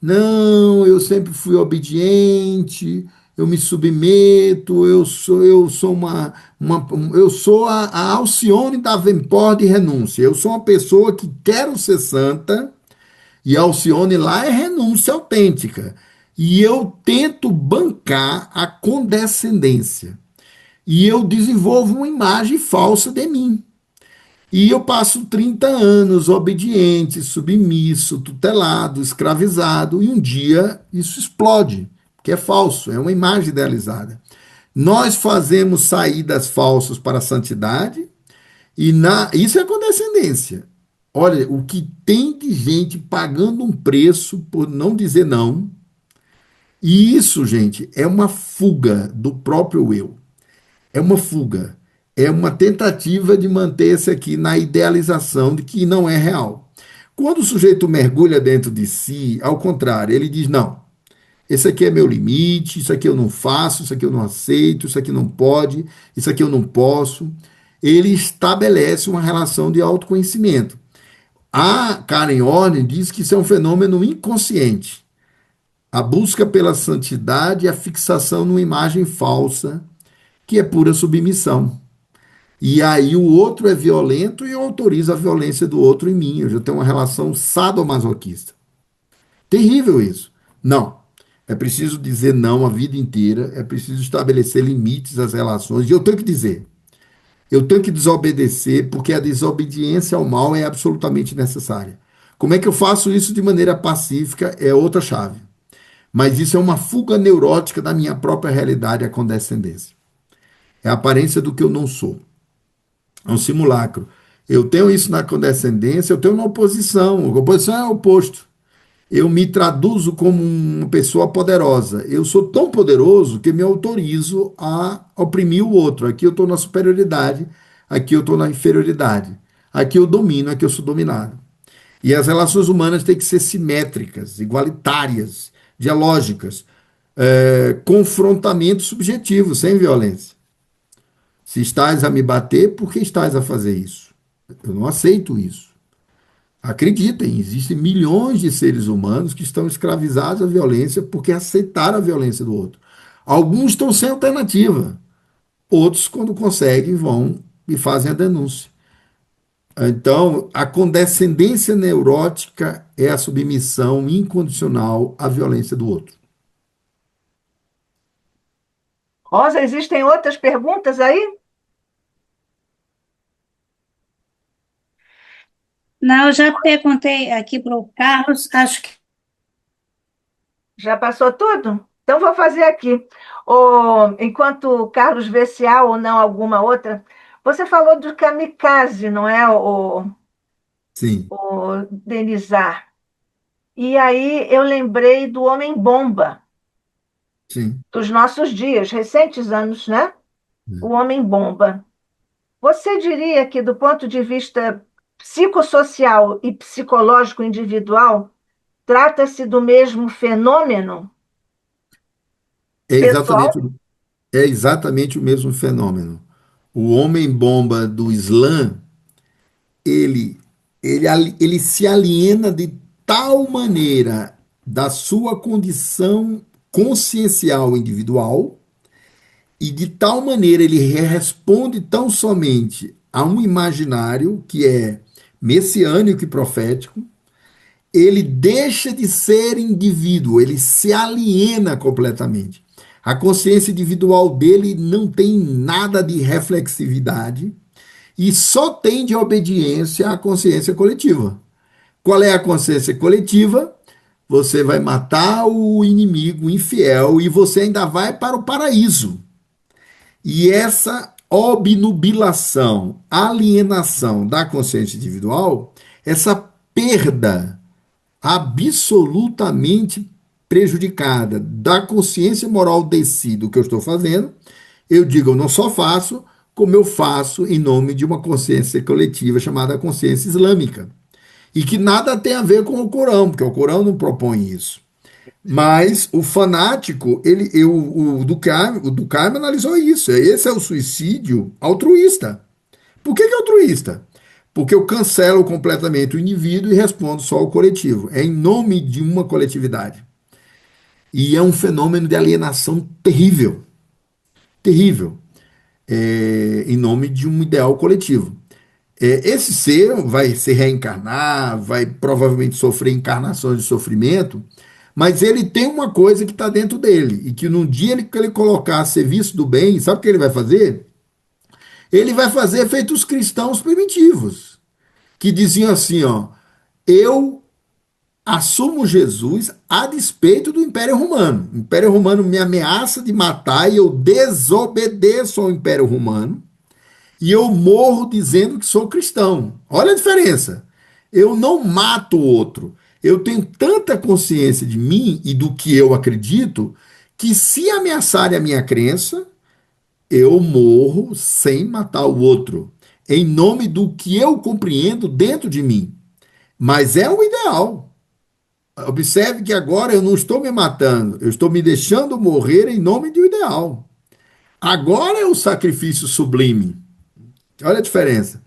Não, eu sempre fui obediente, eu me submeto, eu sou eu sou a Alcione Davenport de renúncia. Eu sou uma pessoa que quero ser santa e Alcione lá é renúncia autêntica. E eu tento bancar a condescendência. E eu desenvolvo uma imagem falsa de mim. E eu passo 30 anos obediente, submisso, tutelado, escravizado, e um dia isso explode, que é falso, é uma imagem idealizada. Nós fazemos saídas falsas para a santidade, isso é condescendência. Olha, o que tem de gente pagando um preço por não dizer não, e isso, gente, é uma fuga do próprio eu. É uma fuga, é uma tentativa de manter-se aqui na idealização de que não é real. Quando o sujeito mergulha dentro de si, ao contrário, ele diz: não, esse aqui é meu limite, isso aqui eu não faço, isso aqui eu não aceito, isso aqui não pode, isso aqui eu não posso. Ele estabelece uma relação de autoconhecimento. A Karen Horney diz que isso é um fenômeno inconsciente. A busca pela santidade e a fixação numa imagem falsa, que é pura submissão. E aí o outro é violento e eu autorizo a violência do outro em mim. Eu já tenho uma relação sadomasoquista. Terrível isso. Não. É preciso dizer não a vida inteira, é preciso estabelecer limites às relações, e eu tenho que dizer. Eu tenho que desobedecer, porque a desobediência ao mal é absolutamente necessária. Como é que eu faço isso de maneira pacífica? É outra chave. Mas isso é uma fuga neurótica da minha própria realidade, a condescendência. É a aparência do que eu não sou. É um simulacro. Eu tenho isso na condescendência, eu tenho uma oposição. A oposição é o oposto. Eu me traduzo como uma pessoa poderosa. Eu sou tão poderoso que me autorizo a oprimir o outro. Aqui eu estou na superioridade, aqui eu estou na inferioridade. Aqui eu domino, aqui eu sou dominado. E as relações humanas têm que ser simétricas, igualitárias, dialógicas, confrontamento subjetivo, sem violência. Se estás a me bater, por que estás a fazer isso? Eu não aceito isso. Acreditem, existem milhões de seres humanos que estão escravizados à violência porque aceitaram a violência do outro. Alguns estão sem alternativa. Outros, quando conseguem, vão e fazem a denúncia. Então, a condescendência neurótica é a submissão incondicional à violência do outro. Rosa, existem outras perguntas aí? Não, eu já perguntei aqui para o Carlos, acho que Já passou tudo? Então vou fazer aqui. Enquanto o Carlos vê se há ou não alguma outra, você falou do kamikaze, não é, Sim, o Denizar? E aí eu lembrei do Homem-Bomba, sim. dos nossos dias, recentes anos, né? O Homem-Bomba. Você diria que, do ponto de vista psicossocial e psicológico individual, trata-se do mesmo fenômeno É pessoal? exatamente, é exatamente o mesmo fenômeno. O homem-bomba do Islã, ele, ele se aliena de tal maneira da sua condição consciencial individual e de tal maneira ele responde tão somente a um imaginário que é messiânico e profético, ele deixa de ser indivíduo, ele se aliena completamente. A consciência individual dele não tem nada de reflexividade e só tem de obediência à consciência coletiva. Qual é a consciência coletiva? Você vai matar o inimigo infiel e você ainda vai para o paraíso. E essa obnubilação, alienação da consciência individual, essa perda absolutamente prejudicada da consciência moral de si do que eu estou fazendo, eu digo, eu não só faço, como eu faço em nome de uma consciência coletiva chamada consciência islâmica. E que nada tem a ver com o Corão, porque o Corão não propõe isso. Mas o fanático, o Durkheim analisou isso. Esse é o suicídio altruísta. Por que é altruísta? Porque eu cancelo completamente o indivíduo e respondo só ao coletivo. É em nome de uma coletividade. E é um fenômeno de alienação terrível. Terrível. Em nome de um ideal coletivo. Esse ser vai se reencarnar, vai provavelmente sofrer encarnações de sofrimento, mas ele tem uma coisa que está dentro dele, e que num dia que ele colocar a serviço do bem, sabe o que ele vai fazer? Ele vai fazer feito os cristãos primitivos, que diziam assim, ó, eu assumo Jesus a despeito do Império Romano. O Império Romano me ameaça de matar e eu desobedeço ao Império Romano e eu morro dizendo que sou cristão. Olha a diferença. Eu não mato o outro. Eu tenho tanta consciência de mim e do que eu acredito que se ameaçarem a minha crença, eu morro sem matar o outro, em nome do que eu compreendo dentro de mim. Mas é o ideal. Observe que agora eu não estou me matando, eu estou me deixando morrer em nome do ideal. Agora é o sacrifício sublime. Olha a diferença.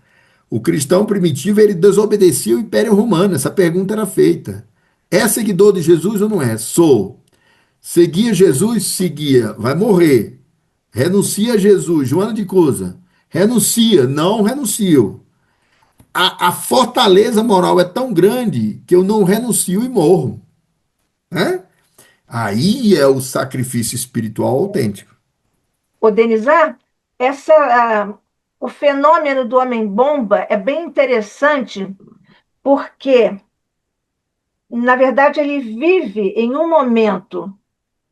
O cristão primitivo, ele desobedecia o Império Romano. Essa pergunta era feita. É seguidor de Jesus ou não é? Sou. Seguia Jesus? Seguia. Vai morrer. Renuncia a Jesus. Joana de Cusa. Renuncia. Não renuncio. A fortaleza moral é tão grande que eu não renuncio e morro. Né? Aí é o sacrifício espiritual autêntico. Organizar o fenômeno do homem-bomba é bem interessante, porque na verdade, ele vive em um momento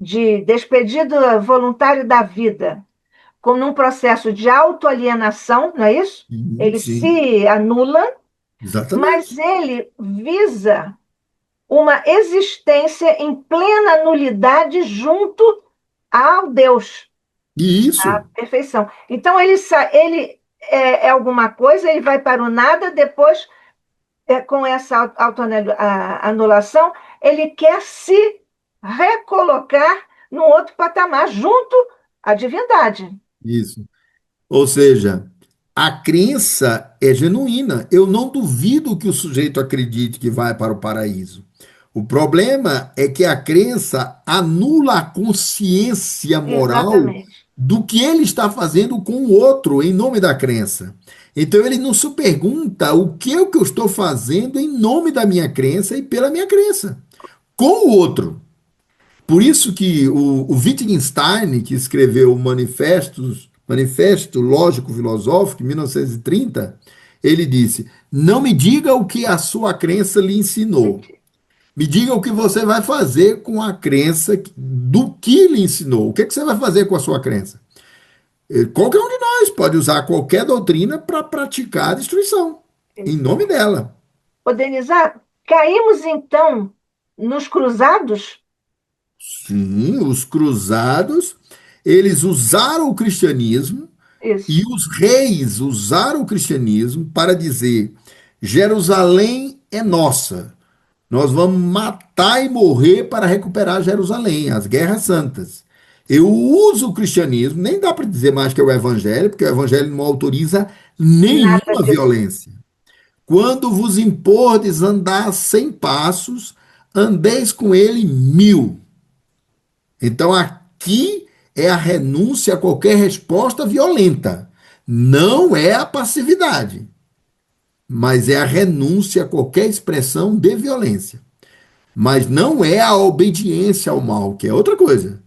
de despedida voluntária da vida, como num processo de autoalienação, não é isso? Ele Sim, se anula, mas exatamente. ele visa uma existência em plena nulidade junto ao Deus, E à isso, perfeição. Então, ele é alguma coisa, ele vai para o nada, depois, com essa autoanulação, ele quer se recolocar no outro patamar, junto à divindade. isso. Ou seja, a crença é genuína. Eu não duvido que o sujeito acredite que vai para o paraíso. O problema é que a crença anula a consciência moral Exatamente. do que ele está fazendo com o outro em nome da crença. Então ele não se pergunta o que é que eu estou fazendo em nome da minha crença e pela minha crença, com o outro. Por isso que o Wittgenstein, que escreveu o Manifesto Lógico-Filosófico, em 1930, ele disse: não me diga o que a sua crença lhe ensinou. Me diga o que você vai fazer com a crença do que lhe ensinou. O que, é que você vai fazer com a sua crença? Qualquer um de nós pode usar qualquer doutrina para praticar a destruição, em nome dela. Organizar, caímos então nos cruzados? Sim, os cruzados, eles usaram o cristianismo. E Isso. os reis usaram o cristianismo para dizer: Jerusalém é nossa. Nós vamos matar e morrer para recuperar Jerusalém, as guerras santas. Eu uso o cristianismo, nem dá para dizer mais que é o evangelho, porque o evangelho não autoriza Nada nenhuma disso. violência. Quando vos impordes andar 100 passos, andeis com ele 1000. Então aqui é a renúncia a qualquer resposta violenta. Não é a passividade, mas é a renúncia a qualquer expressão de violência. Mas não é a obediência ao mal, que é outra coisa.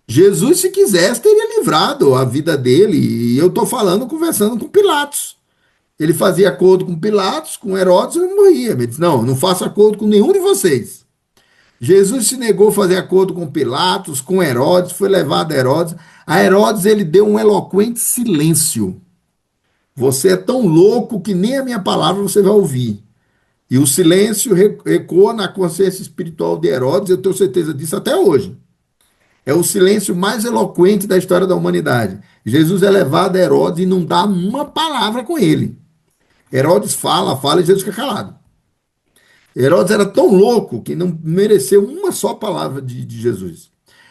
Jesus, se quisesse, teria livrado a vida dele. E eu estou falando, conversando com Pilatos. Ele fazia acordo com Pilatos, com Herodes, e morria. Ele disse: não, não faço acordo com nenhum de vocês. Jesus se negou a fazer acordo com Pilatos, com Herodes, foi levado a Herodes. A Herodes ele deu um eloquente silêncio. Você é tão louco que nem a minha palavra você vai ouvir. E o silêncio ecoa na consciência espiritual de Herodes, eu tenho certeza disso até hoje. É o silêncio mais eloquente da história da humanidade. Jesus é levado a Herodes e não dá uma palavra com ele. Herodes fala, fala e Jesus fica calado. Herodes era tão louco que não mereceu uma só palavra de Jesus.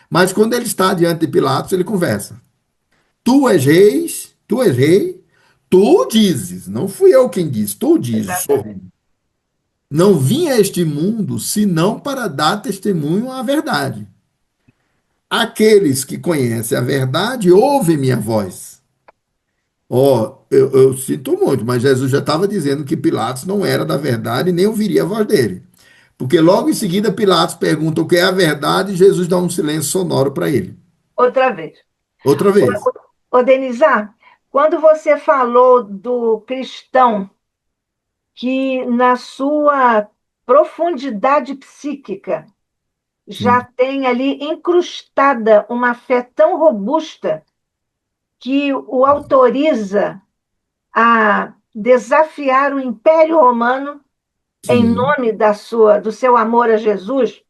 Mas quando ele está diante de Pilatos, ele conversa. Tu és rei, tu dizes, não fui eu quem disse, tu dizes, sou rei. Exatamente. Não vim a este mundo senão para dar testemunho à verdade. Aqueles que conhecem a verdade ouvem minha voz. Ó, eu sinto muito, mas Jesus já estava dizendo que Pilatos não era da verdade e nem ouviria a voz dele. Porque logo em seguida Pilatos pergunta o que é a verdade e Jesus dá um silêncio sonoro para ele. Outra vez. Outra vez. Denizar, quando você falou do cristão que, na sua profundidade psíquica, já Sim, tem ali incrustada uma fé tão robusta que o autoriza a desafiar o Império Romano em sim, nome do seu amor a Jesus.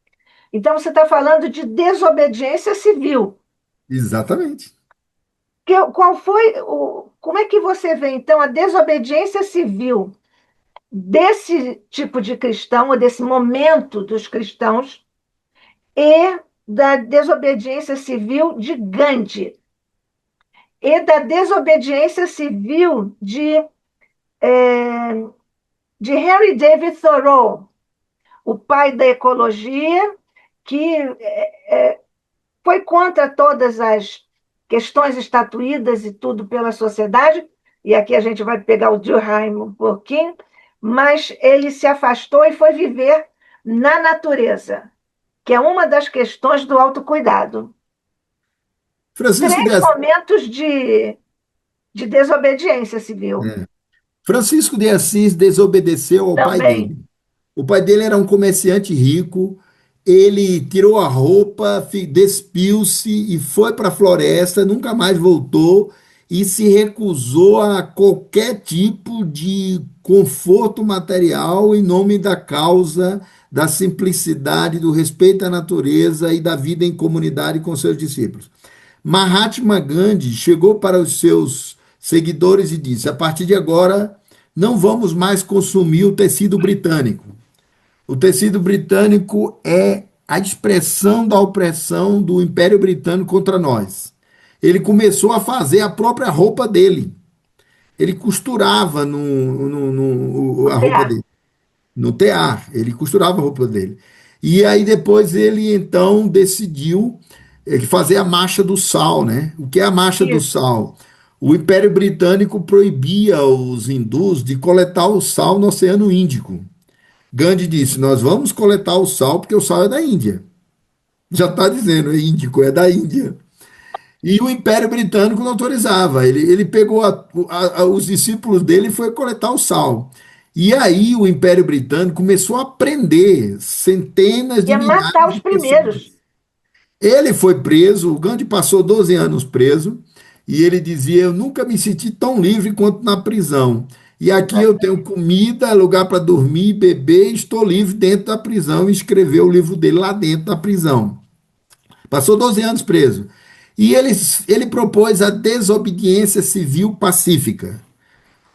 Então, você está falando de desobediência civil. exatamente. Qual foi como é que você vê, então, a desobediência civil desse tipo de cristão, ou desse momento dos cristãos, e da desobediência civil de Gandhi, e da desobediência civil de Henry David Thoreau, o pai da ecologia, que foi contra todas as questões estatuídas e tudo pela sociedade, e aqui a gente vai pegar o Durkheim um pouquinho, mas ele se afastou e foi viver na natureza, que é uma das questões do autocuidado. Francisco de, Três Assis, momentos de desobediência civil Francisco de Assis desobedeceu ao pai também. dele. O pai dele era um comerciante rico. Ele tirou a roupa, despiu-se e foi para a floresta, nunca mais voltou e se recusou a qualquer tipo de conforto material em nome da causa da simplicidade, do respeito à natureza e da vida em comunidade com seus discípulos. Mahatma Gandhi chegou para os seus seguidores e disse: a partir de agora, não vamos mais consumir o tecido britânico. O tecido britânico é a expressão da opressão do Império Britânico contra nós. Ele começou a fazer a própria roupa dele. Ele costurava a roupa tear. dele, no tear. Ele costurava a roupa dele. E aí depois ele então decidiu fazer a Marcha do Sal, né? O que é a Marcha do Isso. Sal? O Império Britânico proibia os hindus de coletar o sal no Oceano Índico. Gandhi disse: nós vamos coletar o sal porque o sal é da Índia. Já está dizendo, é índico, é da Índia. E o Império Britânico não autorizava. Ele pegou os discípulos dele e foi coletar o sal. E aí o Império Britânico começou a prender centenas de Ia matar milhares os de pessoas. primeiros. Ele foi preso, o Gandhi passou 12 anos preso, e ele dizia: eu nunca me senti tão livre quanto na prisão. E aqui eu tenho comida, lugar para dormir, beber, e estou livre dentro da prisão. E escreveu o livro dele lá dentro da prisão. Passou 12 anos preso. E ele propôs a desobediência civil pacífica.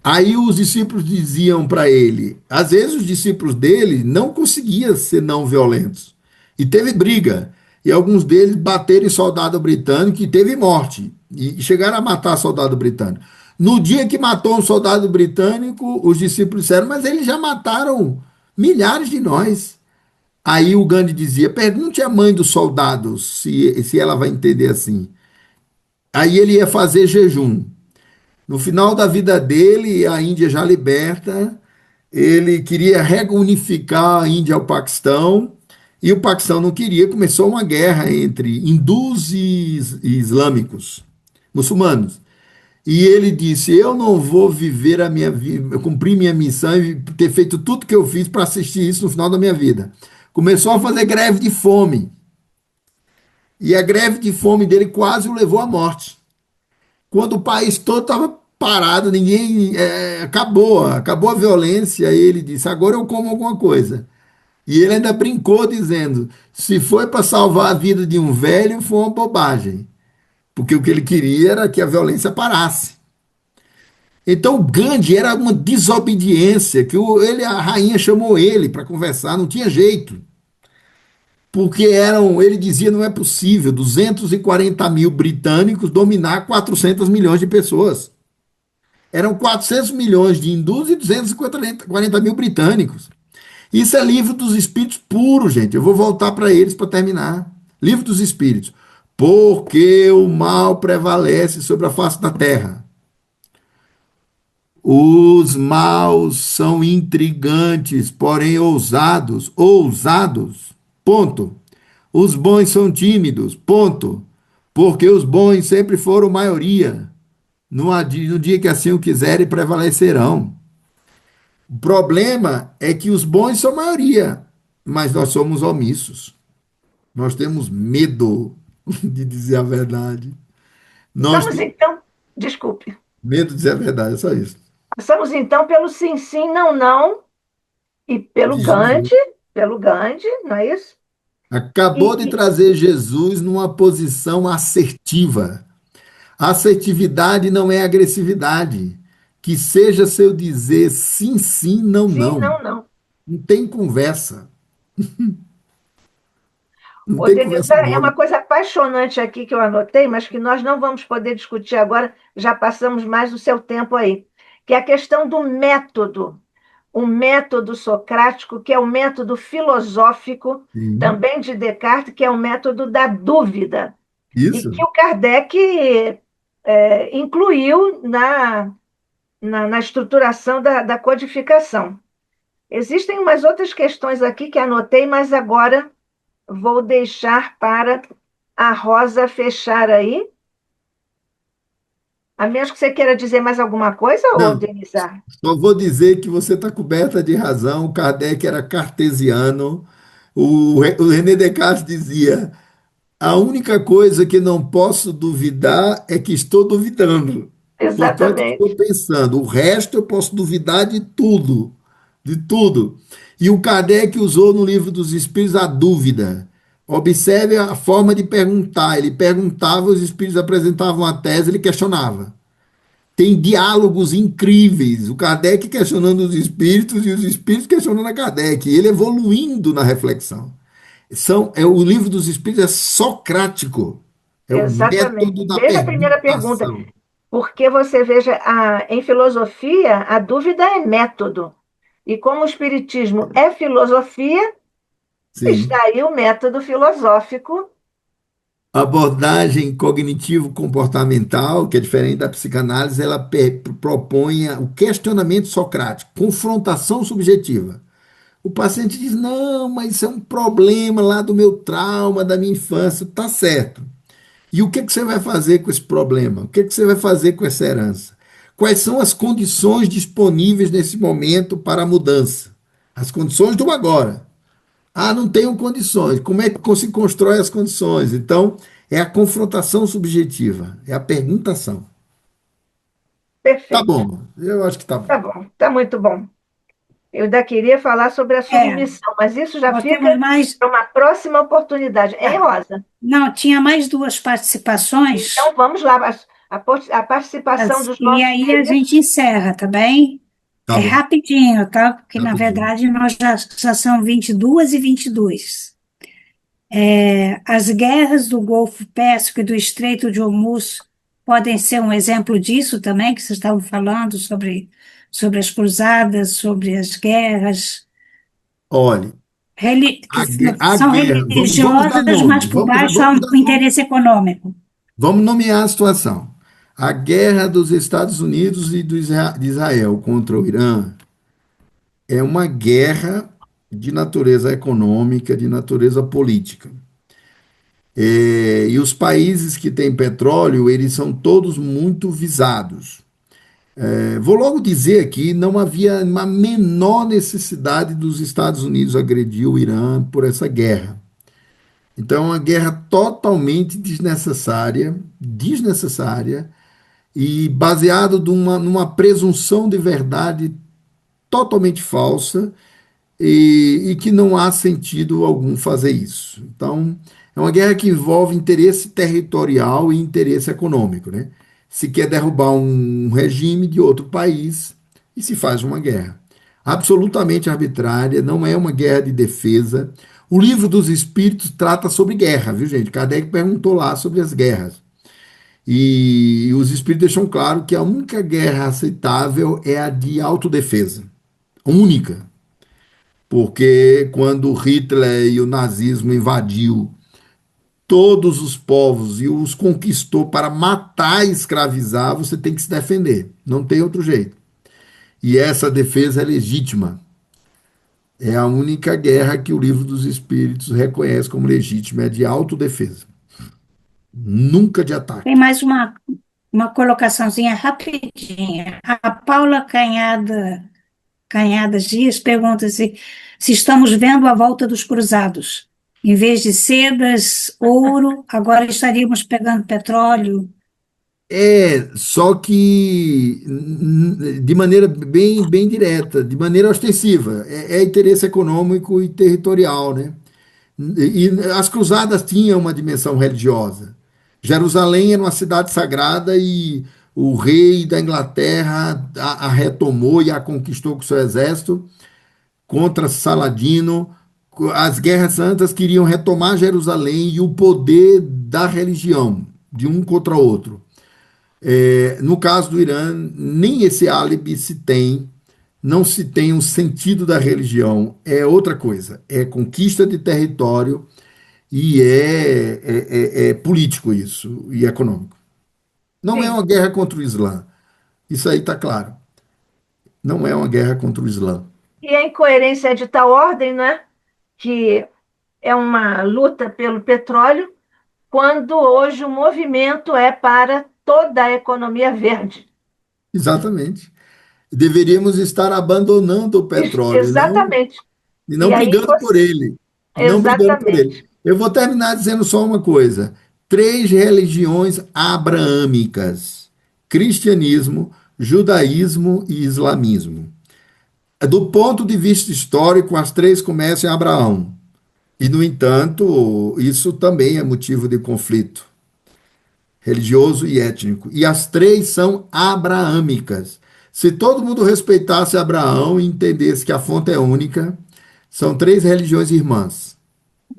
Aí os discípulos diziam para ele, às vezes os discípulos dele não conseguiam ser não violentos. E teve briga. E alguns deles bateram em soldado britânico e teve morte. E chegaram a matar soldado britânico. No dia que matou um soldado britânico, os discípulos disseram, mas eles já mataram milhares de nós. Aí o Gandhi dizia, pergunte à mãe do soldado se ela vai entender assim. Aí ele ia fazer jejum. No final da vida dele, a Índia já liberta, ele queria reunificar a Índia ao Paquistão, e o Paquistão não queria, começou uma guerra entre hindus e islâmicos, muçulmanos. E ele disse: eu não vou viver a minha vida, cumprir minha missão e ter feito tudo que eu fiz para assistir isso no final da minha vida. Começou a fazer greve de fome. E a greve de fome dele quase o levou à morte. Quando o país todo estava parado, ninguém. Acabou a violência, ele disse: agora eu como alguma coisa. E ele ainda brincou dizendo: se foi para salvar a vida de um velho, foi uma bobagem. Porque o que ele queria era que a violência parasse. Então o Gandhi era uma desobediência, a rainha chamou ele para conversar, não tinha jeito. Porque ele dizia, não é possível, 240 mil britânicos dominar 400 milhões de pessoas. Eram 400 milhões de hindus e 240 mil britânicos. Isso é livro dos espíritos puro, gente. Eu vou voltar para eles para terminar. Livro dos espíritos. Porque o mal prevalece sobre a face da terra. Os maus são intrigantes, porém ousados. Ousados. Ponto. Os bons são tímidos. Ponto. Porque os bons sempre foram maioria. No dia que assim o quiserem, prevalecerão. O problema é que os bons são maioria, mas nós somos omissos. Nós temos medo de dizer a verdade. Nós Estamos temos então, desculpe, medo de dizer a verdade, é só isso. estamos então pelo sim, sim, não, não, e De Jesus. Pelo Gandhi, não é isso? Acabou de E trazer Jesus numa posição assertiva. Assertividade não é agressividade. Que seja seu dizer sim, sim, não, sim, não. não, não. Não tem conversa. Não Ô, tem Denilson, conversa é mole. uma coisa apaixonante aqui que eu anotei, mas que nós não vamos poder discutir agora, já passamos mais do seu tempo aí, que é a questão do método, o método socrático, que é o método filosófico, Sim. também de Descartes, que é o método da dúvida, e Isso. que o Kardec incluiu na estruturação da codificação. Existem umas outras questões aqui que anotei, mas agora vou deixar para a Rosa fechar aí A menos que você queira dizer mais alguma coisa, ô Não, Denizar. só vou dizer que você está coberta de razão. O Kardec era cartesiano. O René Descartes dizia: a única coisa que não posso duvidar é que estou duvidando. Portanto, estou Exatamente. pensando. O resto eu posso duvidar de tudo, de tudo. E o Kardec usou no Livro dos Espíritos a dúvida. Observe a forma de perguntar. Ele perguntava, os espíritos apresentavam a tese, ele questionava. Tem diálogos incríveis. O Kardec questionando os espíritos e os espíritos questionando a Kardec. E ele evoluindo na reflexão. O livro dos espíritos é socrático. É o Exatamente. método da Desde a primeira pergunta. perguntação. Porque você veja, em filosofia, a dúvida é método. E como o Espiritismo é filosofia, está Sim. aí o método filosófico. A abordagem cognitivo-comportamental, que é diferente da psicanálise, ela propõe o questionamento socrático, confrontação subjetiva. O paciente diz: não, mas isso é um problema lá do meu trauma, da minha infância. Tá certo. E o que que você vai fazer com esse problema? O que que você vai fazer com essa herança? Quais são as condições disponíveis nesse momento para a mudança? As condições do agora. Ah, não tenho condições. Como é que se constrói as condições? Então, é a confrontação subjetiva, é a perguntação. Tá Perfeito. bom, eu acho que tá Tá bom. bom, tá muito bom. Eu ainda queria falar sobre a É, submissão, mas isso já nós fica temos mais. para uma próxima oportunidade. Hein, Ah, Rosa? não, tinha mais duas participações, Então vamos lá, a participação dos e nossos aí a gente queridos. encerra, tá bem? Tá É bom, rapidinho, tá? Porque, na rapidinho. verdade, nós já são 22h22. As guerras do Golfo Pérsico e do Estreito de Hormuz podem ser um exemplo disso também, que vocês estavam falando sobre as cruzadas, sobre as guerras, Olhe, que a são guerra, vamos dar religiosas, mas nome, por baixo há vamos um dar nome, interesse econômico. vamos nomear a situação. A guerra dos Estados Unidos e de Israel contra o Irã é uma guerra de natureza econômica, de natureza política. E os países que têm petróleo, eles são todos muito visados. Vou logo dizer aqui, não havia uma menor necessidade dos Estados Unidos agredir o Irã por essa guerra. Então, é uma guerra totalmente desnecessária, desnecessária, e baseado numa presunção de verdade totalmente falsa, e que não há sentido algum fazer isso. Então, é uma guerra que envolve interesse territorial e interesse econômico, né? Se quer derrubar um regime de outro país e se faz uma guerra. Absolutamente arbitrária, não é uma guerra de defesa. O livro dos Espíritos trata sobre guerra, viu, gente? Kardec perguntou lá sobre as guerras. E os Espíritos deixam claro que a única guerra aceitável é a de autodefesa. Única. Porque quando Hitler e o nazismo invadiu todos os povos e os conquistou para matar e escravizar, você tem que se defender. Não tem outro jeito. E essa defesa é legítima. É a única guerra que o Livro dos Espíritos reconhece como legítima, é de autodefesa. Nunca de Tem ataque. mais uma colocaçãozinha rapidinha. A Paula Canhadas Dias pergunta se estamos vendo a volta dos cruzados. Em vez de sedas, ouro, agora estaríamos pegando petróleo. Só que de maneira bem direta, de maneira ostensiva. É interesse econômico e territorial, né? E as cruzadas tinham uma dimensão religiosa. Jerusalém era uma cidade sagrada e o rei da Inglaterra a retomou e a conquistou com seu exército contra Saladino. As guerras santas queriam retomar Jerusalém e o poder da religião, de um contra o outro. No caso do Irã, nem esse álibi se tem, não se tem um sentido da religião, é outra coisa, é conquista de território e é político isso, e econômico. Não é Sim. uma guerra contra o Islã, isso aí está claro. Não é uma guerra contra o Islã. E a incoerência é de tal ordem, né? Que é uma luta pelo petróleo, quando hoje o movimento é para toda a economia verde. Exatamente. Deveríamos estar abandonando o petróleo Exatamente. e E não aí brigando por você. ele. E não brigando por ele. Exatamente. Eu vou terminar dizendo só uma coisa. Três religiões abraâmicas: cristianismo, judaísmo e islamismo. Do ponto de vista histórico, as três começam em Abraão. E, no entanto, isso também é motivo de conflito religioso e étnico. E as três são abraâmicas. Se todo mundo respeitasse Abraão e entendesse que a fonte é única, são três religiões irmãs,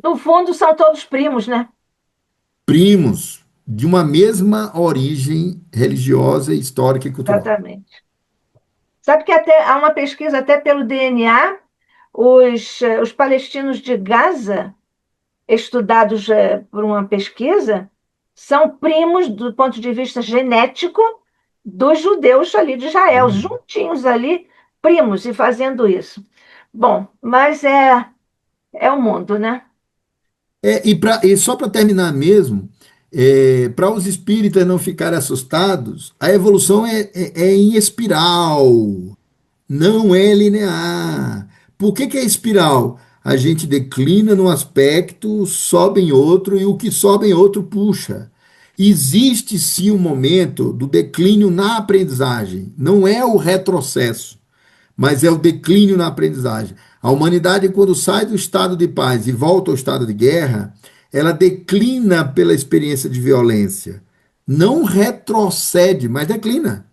No fundo, são todos primos, né? primos de uma mesma origem religiosa, histórica e cultural. Exatamente. Sabe que até há uma pesquisa até pelo DNA, os palestinos de Gaza, estudados por uma pesquisa, são primos do ponto de vista genético dos judeus ali de Israel, juntinhos ali, primos, e fazendo isso. Bom, mas é o mundo, né? E só para terminar mesmo, para os espíritas não ficarem assustados, a evolução é em espiral. Não é linear. Por que é espiral? A gente declina num aspecto, sobe em outro, e o que sobe em outro puxa. Existe sim um momento do declínio na aprendizagem. Não é o retrocesso, mas é o declínio na aprendizagem. A humanidade, quando sai do estado de paz e volta ao estado de guerra, ela declina pela experiência de violência. Não retrocede, mas declina.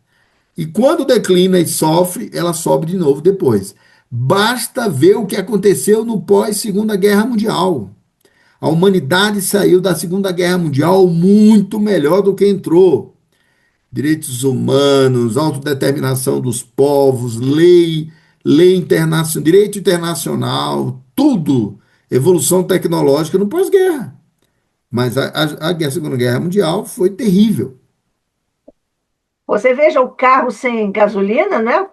E quando declina e sofre, ela sobe de novo depois. Basta ver o que aconteceu no pós-Segunda Guerra Mundial. A humanidade saiu da Segunda Guerra Mundial muito melhor do que entrou. Direitos humanos, autodeterminação dos povos, lei internacional, direito internacional, tudo. Evolução tecnológica no pós-guerra. Mas a Segunda Guerra Mundial foi terrível. Você veja o carro sem gasolina, né?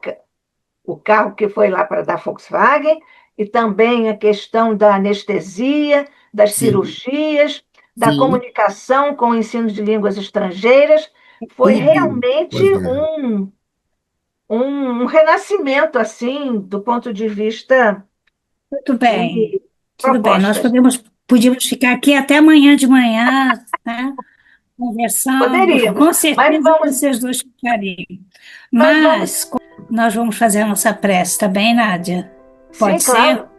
O carro que foi lá para da Volkswagen, e também a questão da anestesia, das Sim, cirurgias, da sim, comunicação com o ensino de línguas estrangeiras. Foi tudo realmente pós-guerra. um renascimento, assim, do ponto de vista Tudo bem, de tudo bem. Nós propostas. podíamos ficar aqui até amanhã de manhã, né, conversando. Poderíamos, Com mas certeza vamos, vocês dois ficariam. mas vamos, Mas nós vamos fazer a nossa prece, tá bem, Nádia? sim, Pode ser? claro.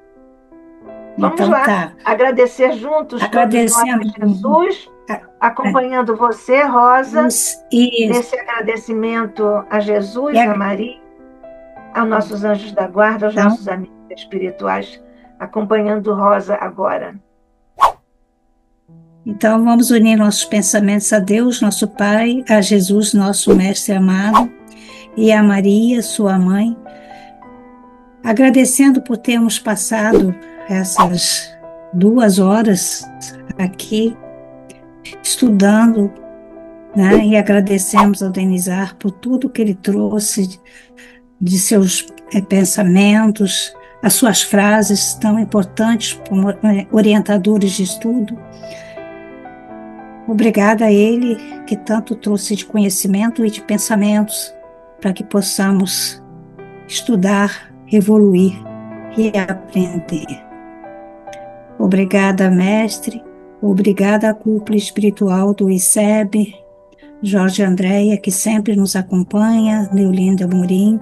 Vamos Então lá, tá. agradecer juntos todos nós Agradecendo a Jesus, a acompanhando você, Rosa, Deus e, nesse agradecimento a e Jesus, a a- Maria, aos nossos anjos da guarda, aos então, nossos amigos espirituais, acompanhando Rosa agora. então vamos unir nossos pensamentos a Deus, nosso Pai, a Jesus, nosso Mestre amado, e a Maria, sua mãe, agradecendo por termos passado essas 2 horas aqui estudando, né? E agradecemos ao Denizar por tudo que ele trouxe de seus pensamentos, as suas frases tão importantes como orientadores de estudo. Obrigada a ele que tanto trouxe de conhecimento e de pensamentos para que possamos estudar, evoluir e aprender. Obrigada, mestre. Obrigada à cúpula espiritual do ICEB, Jorge Andréia, que sempre nos acompanha, Leolinda Amorim,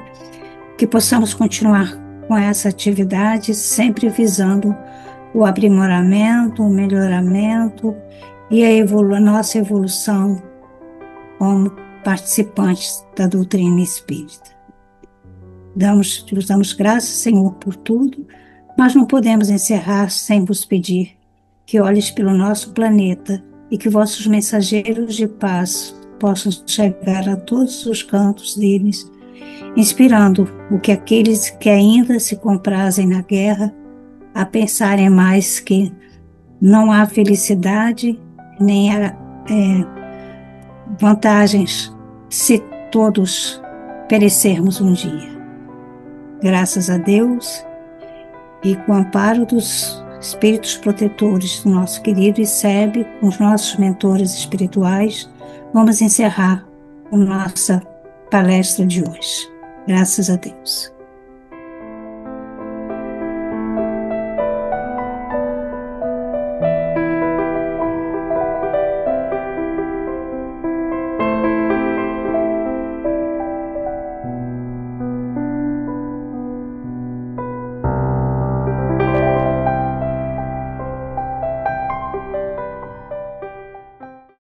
que possamos continuar com essa atividade, sempre visando o aprimoramento, o melhoramento e a nossa evolução como participantes da doutrina espírita. Nos damos graças, Senhor, por tudo, mas não podemos encerrar sem vos pedir que olhes pelo nosso planeta e que vossos mensageiros de paz possam chegar a todos os cantos deles, inspirando o que aqueles que ainda se comprazem na guerra a pensarem mais que não há felicidade nem há vantagens se todos perecermos um dia. Graças a Deus e com o amparo dos espíritos protetores do nosso querido ICEB, com os nossos mentores espirituais, vamos encerrar a nossa palestra de hoje. Graças a Deus.